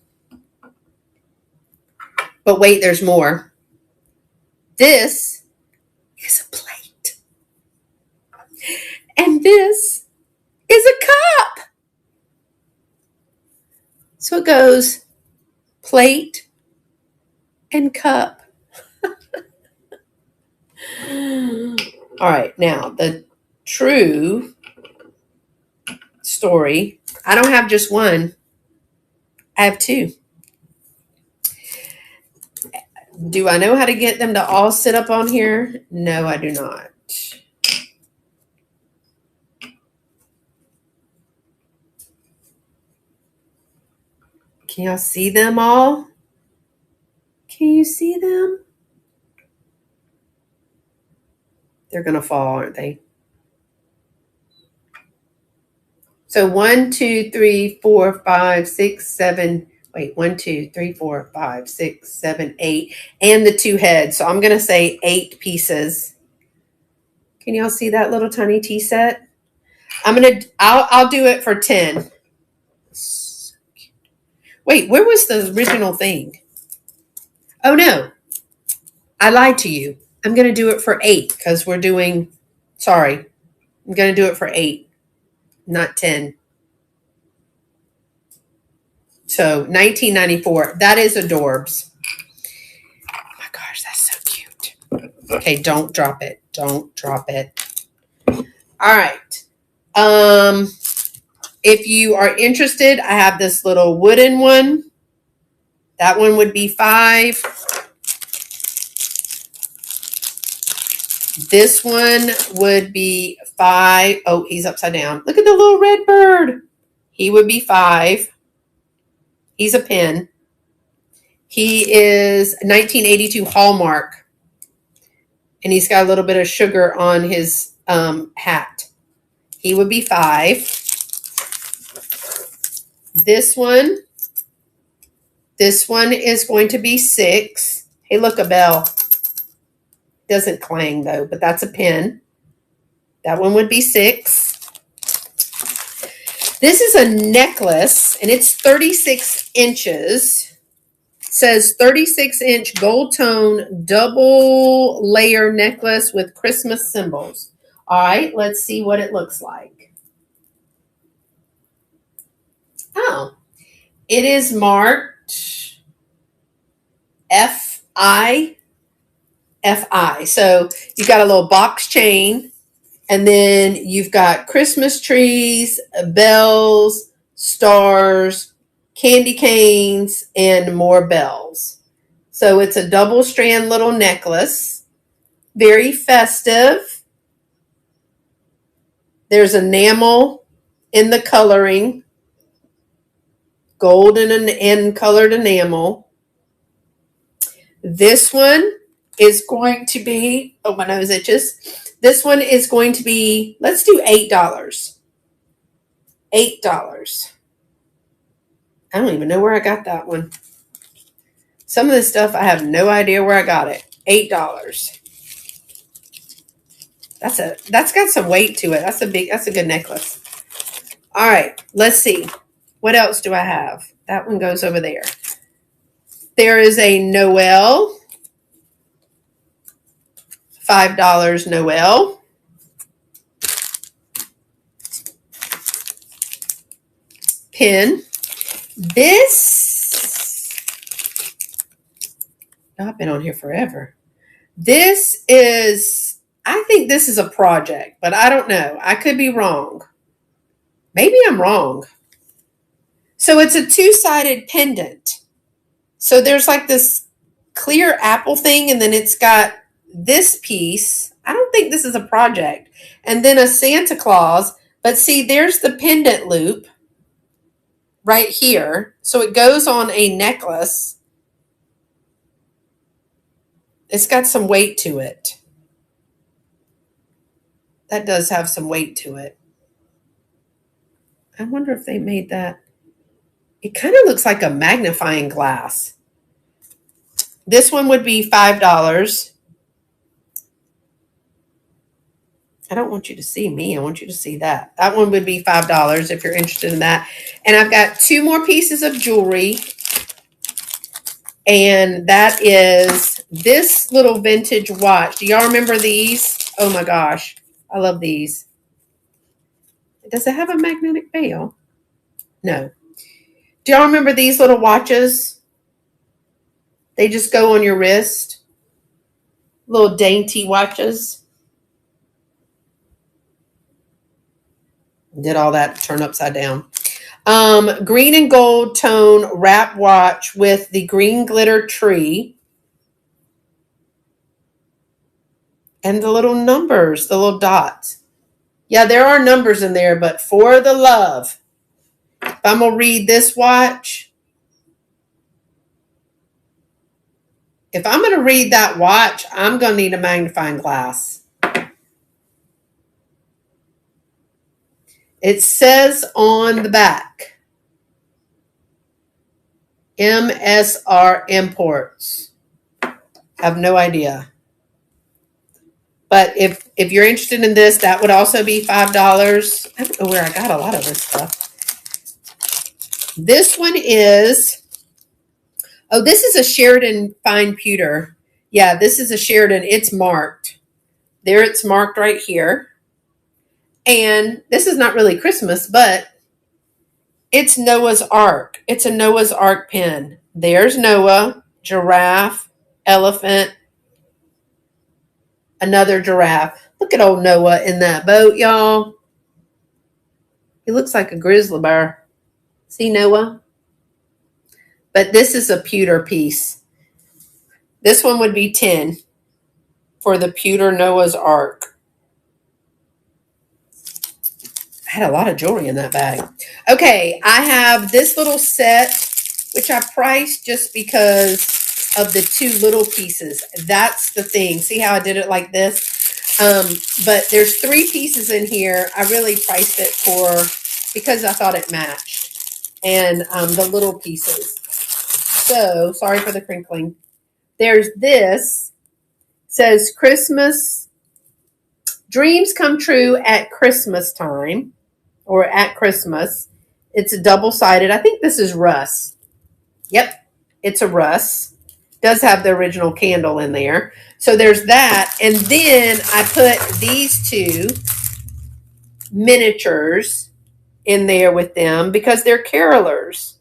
But wait, there's more. This is a plate. And this is a cup. So it goes plate and cup. All right, now the true story. I don't have just one. I have two. Do I know how to get them to all sit up on here? No, I do not. Can y'all see them all? Can you see them? They're going to fall, aren't they? So 1, 2, 3, 4, 5, 6, 7. Wait, 1, 2, 3, 4, 5, 6, 7, 8. And the two heads. So I'm going to say 8 pieces. Can y'all see that little tiny tea set? I'll do it for 10. Wait, where was the original thing? Oh no, I lied to you. I'm going to do it for 8 because we're doing, sorry, I'm going to do it for 8, not 10. So 1994, that is adorbs. Oh my gosh, that's so cute. Okay, don't drop it. Don't drop it. All right. If you are interested, I have this little wooden one. That one would be 5. This one would be 5. Oh, he's upside down. Look at the little red bird. He would be 5. He's a pin. He is 1982 Hallmark. And he's got a little bit of sugar on his hat. He would be 5. This one is going to be 6. Hey, look, a bell. Doesn't clang though, but that's a pin. That one would be 6. This is a necklace, and it's 36 inches. It says 36-inch gold tone double layer necklace with Christmas symbols. All right, let's see what it looks like. Oh, it is marked FI. So you've got a little box chain, and then you've got Christmas trees, bells, stars, candy canes, and more bells. So it's a double strand little necklace, very festive. There's enamel in the coloring, gold and colored enamel. This one is going to be, oh, my nose itches. This one is going to be, let's do $8. $8. I don't even know where I got that one. Some of this stuff, I have no idea where I got it. $8. That's got some weight to it. That's a good necklace. All right, let's see. What else do I have? That one goes over there. There is a Noel. $5 Noel. Pin. This, I've been on here forever. This is, I think this is a project, but I don't know. I could be wrong. Maybe I'm wrong. So it's a 2-sided pendant. So there's like this clear apple thing, and then it's got this piece. I don't think this is a project. And then a Santa Claus. But see, there's the pendant loop right here. So it goes on a necklace. It's got some weight to it. That does have some weight to it. I wonder if they made that. It kind of looks like a magnifying glass. This one would be $5. I don't want you to see me. I want you to see that. That one would be $5 if you're interested in that. And I've got two more pieces of jewelry. And that is this little vintage watch. Do y'all remember these? Oh my gosh. I love these. Does it have a magnetic bell? No. Do y'all remember these little watches? They just go on your wrist. Little dainty watches. Did all that turn upside down. Green and gold tone wrap watch with the green glitter tree. And the little numbers, the little dots. Yeah, there are numbers in there, but for the love. If I'm going to read this watch. If I'm going to read that watch, I'm going to need a magnifying glass. It says on the back, MSR Imports. I have no idea. But if you're interested in this, that would also be $5. I don't know where I got a lot of this stuff. This one is, oh, this is a Sheridan fine pewter. Yeah, this is a Sheridan. It's marked. There it's marked right here. And this is not really Christmas, but it's Noah's Ark. It's a Noah's Ark pin. There's Noah, giraffe, elephant, another giraffe. Look at old Noah in that boat, y'all. He looks like a grizzly bear. See Noah? But this is a pewter piece. This one would be 10 for the pewter Noah's Ark. I had a lot of jewelry in that bag. Okay, I have this little set, which I priced just because of the two little pieces. That's the thing. See how I did it like this? But there's 3 pieces in here. I really priced it because I thought it matched. And the little pieces. So, sorry for the crinkling. There's this. It says Christmas. Dreams come true at Christmas time. Or at Christmas. It's a double-sided. I think this is Russ. Yep, it's a Russ. Does have the original candle in there. So there's that. And then I put these 2 miniatures in there with them because they're carolers.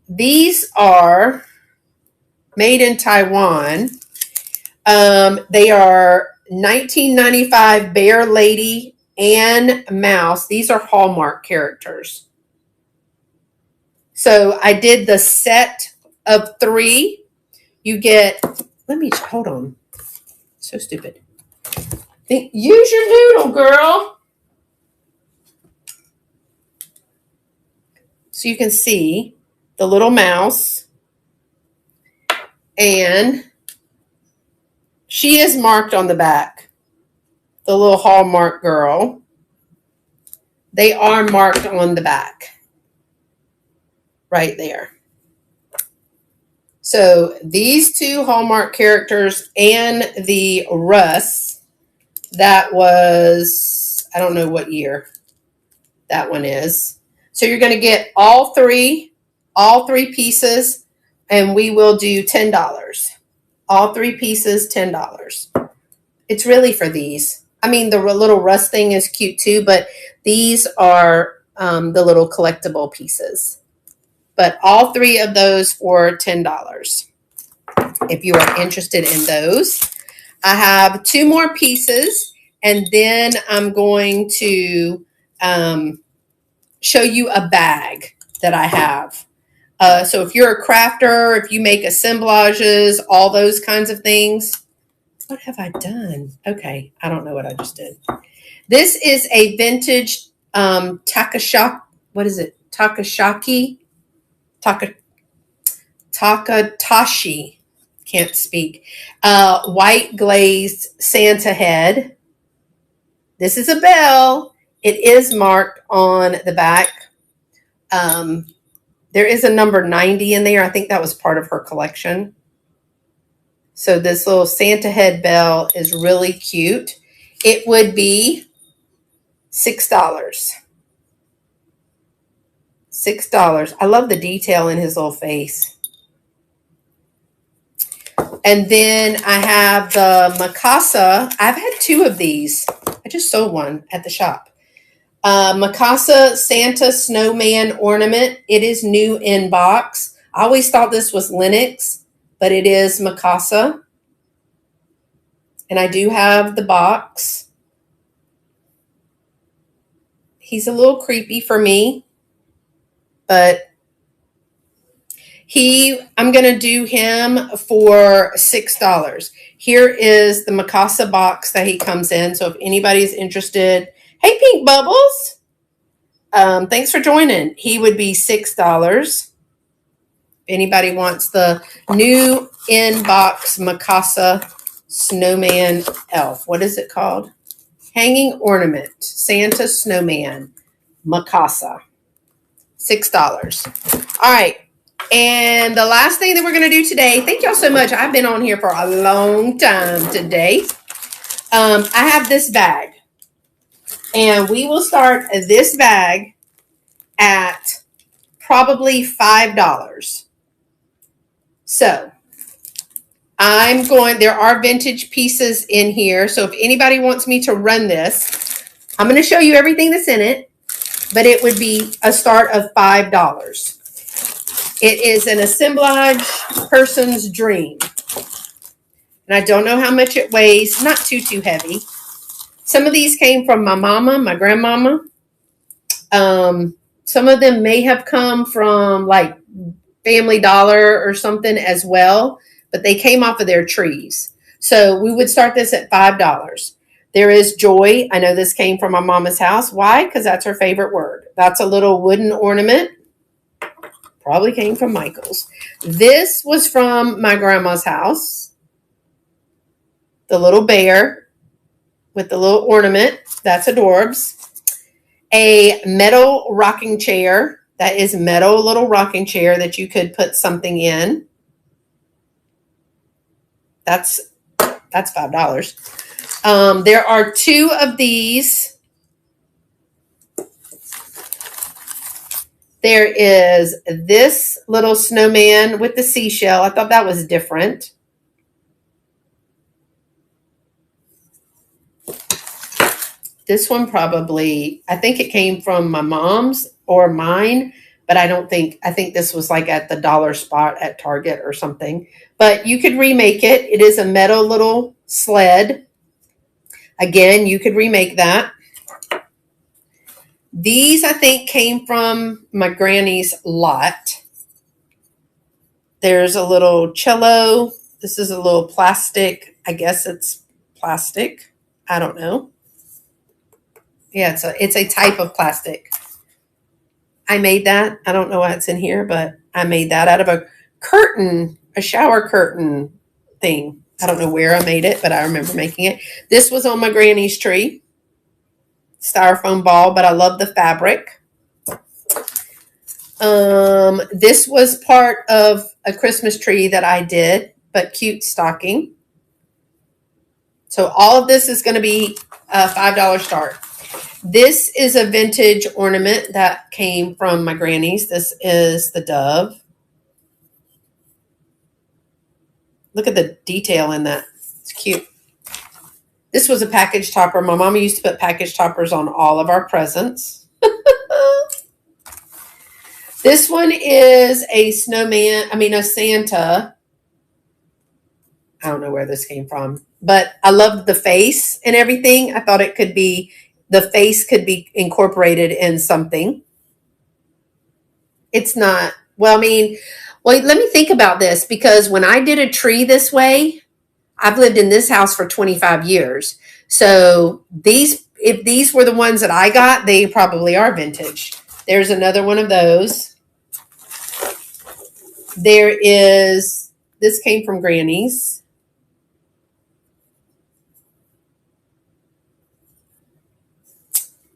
These are made in Taiwan. They are 1995 Bear Lady and Mouse. These are Hallmark characters. So I did the set of 3. You get, hold on. So stupid. Use your noodle, girl. So you can see the little mouse. And she is marked on the back. The little Hallmark girl. They are marked on the back. Right there. So these 2 Hallmark characters and the Russ, that was, I don't know what year that one is. So you're going to get all 3 pieces, and we will do $10. All 3 pieces, $10. It's really for these. I mean, the little Russ thing is cute too, but these are the little collectible pieces. But all 3 of those for $10. If you are interested in those. I have 2 more pieces, and then I'm going to show you a bag that I have. So if you're a crafter, if you make assemblages, all those kinds of things. What have I done? Okay, I don't know what I just did. This is a vintage Takashaki. What is it? Takatashi. Can't Can't speak. White glazed Santa head. This is a bell. It is marked on the back. There is a number 90 in there. I think that was part of her collection. So this little Santa head bell is really cute. It would be $6. $6. I love the detail in his little face. And then I have the Mikasa. I've had two of these. I just sold one at the shop. Mikasa Santa Snowman ornament. It is new in box. I always thought this was Lenox, but it is Mikasa. And I do have the box. He's a little creepy for me, but I'm going to do him for $6. Here is the Mikasa box that he comes in. So if anybody's interested, hey, Pink Bubbles, thanks for joining. He would be $6. If anybody wants the new in-box Mikasa Snowman Elf. What is it called? Hanging Ornament. Santa Snowman. Mikasa. $6. All right. And the last thing that we're going to do today, thank y'all so much. I've been on here for a long time today. I have this bag. And we will start this bag at probably $5. So there are vintage pieces in here. So if anybody wants me to run this, I'm going to show you everything that's in it, but it would be a start of $5. It is an assemblage person's dream. And I don't know how much it weighs. Not too heavy. Some of these came from my mama, my grandmama. Some of them may have come from like Family Dollar or something as well, but they came off of their trees. So we would start this at $5. There is joy. I know this came from my mama's house. Why? Because that's her favorite word. That's a little wooden ornament. Probably came from Michael's. This was from my grandma's house. The little bear with the little ornament. That's adorbs. A metal rocking chair. That is metal little rocking chair that you could put something in. That's $5. There are two of these. There is this little snowman with the seashell. I thought that was different. This one probably, I think it came from my mom's or mine, but I think this was like at the dollar spot at Target or something. But you could remake it. It is a metal little sled. Again, you could remake that. These, I think, came from my granny's lot. There's a little cello. This is a little plastic. I guess it's plastic. I don't know. Yeah, it's a type of plastic. I made that. I don't know why it's in here, but I made that out of a curtain, a shower curtain thing. I don't know where I made it, but I remember making it. This was on my granny's tree. Styrofoam ball, but I love the fabric. This was part of a Christmas tree that I did, but cute stocking. So all of this is going to be a $5 start. This is a vintage ornament that came from my granny's. This is the dove. Look at the detail in that. It's cute. This was a package topper. My mama used to put package toppers on all of our presents. This one is a Santa. I don't know where this came from, but I loved the face and everything. I thought the face could be incorporated in something. It's not, well, let me think about this, because when I did a tree this way, I've lived in this house for 25 years. So if these were the ones that I got, they probably are vintage. There's another one of those. There is This came from Granny's.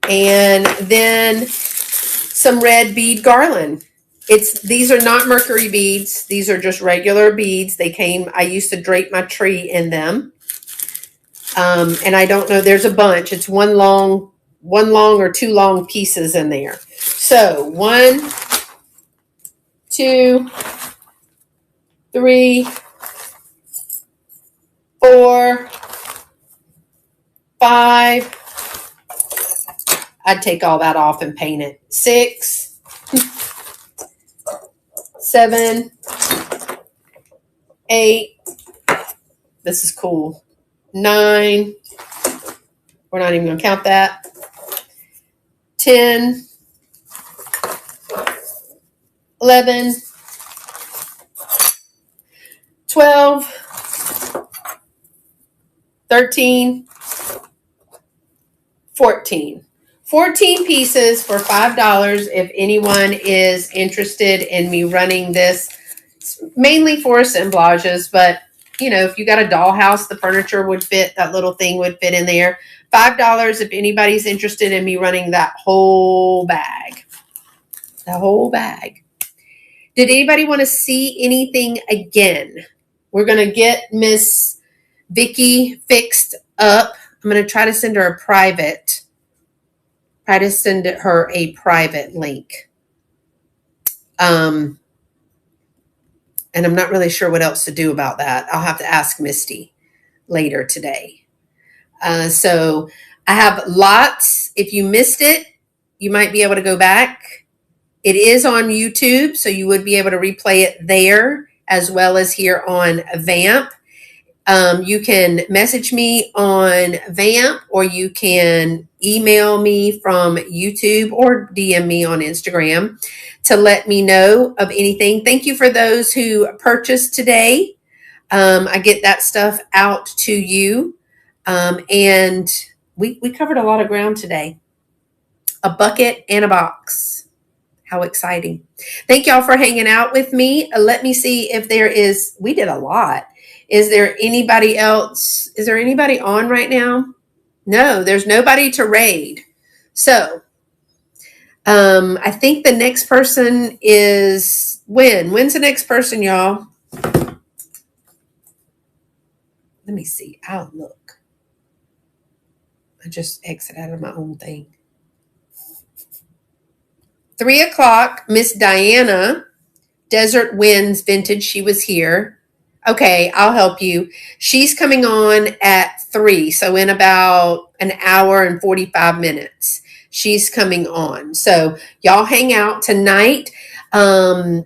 And then some red bead garland. These are not mercury beads. These are just regular beads. I used to drape my tree in them. And I don't know, there's a bunch. It's one long or two long pieces in there. So 1, 2, 3, 4, 5. I'd take all that off and paint it. 6, 7, 8. This is cool. 9. We're not even going to count that. 10, 11, 12, 13, 14. 14 pieces for $5 if anyone is interested in me running this. It's mainly for assemblages, but you know, if you got a dollhouse, the furniture would fit, that little thing would fit in there. $5 if anybody's interested in me running that whole bag. The whole bag. Did anybody want to see anything again? We're going to get Miss Vicki fixed up. I'm going to try to send her a private. Try to send her a private link. And I'm not really sure what else to do about that. I'll have to ask Misty later today. So I have lots. If you missed it, you might be able to go back. It is on YouTube, so you would be able to replay it there as well as here on Vamp. You can message me on Vamp, or you can email me from YouTube or DM me on Instagram to let me know of anything. Thank you for those who purchased today. I get that stuff out to you. And we covered a lot of ground today. A bucket and a box. How exciting. Thank y'all for hanging out with me. Let me see if we did a lot. Is there anybody else? Is there anybody on right now? No, there's nobody to raid. So, I think the next person is when? When's the next person, y'all? Let me see. I'll look. I just exit out of my own thing. 3 o'clock, Miss Diana, Desert Winds Vintage. She was here. Okay, I'll help you. She's coming on at 3. So in about an hour and 45 minutes, she's coming on. So y'all hang out tonight. Dana,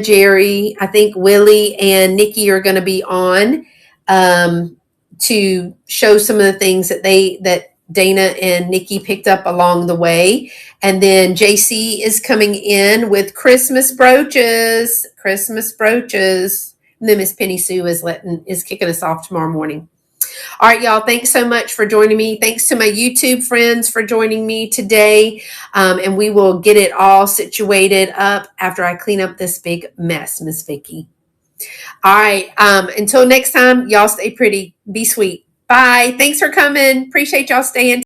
Jerry, I think Willie and Nikki are going to be on to show some of the things that Dana and Nikki picked up along the way. And then JC is coming in with Christmas brooches. And then Miss Penny Sue is kicking us off tomorrow morning. All right, y'all. Thanks so much for joining me. Thanks to my YouTube friends for joining me today. And we will get it all situated up after I clean up this big mess, Miss Vicki. All right. Until next time, y'all stay pretty. Be sweet. Bye. Thanks for coming. Appreciate y'all staying.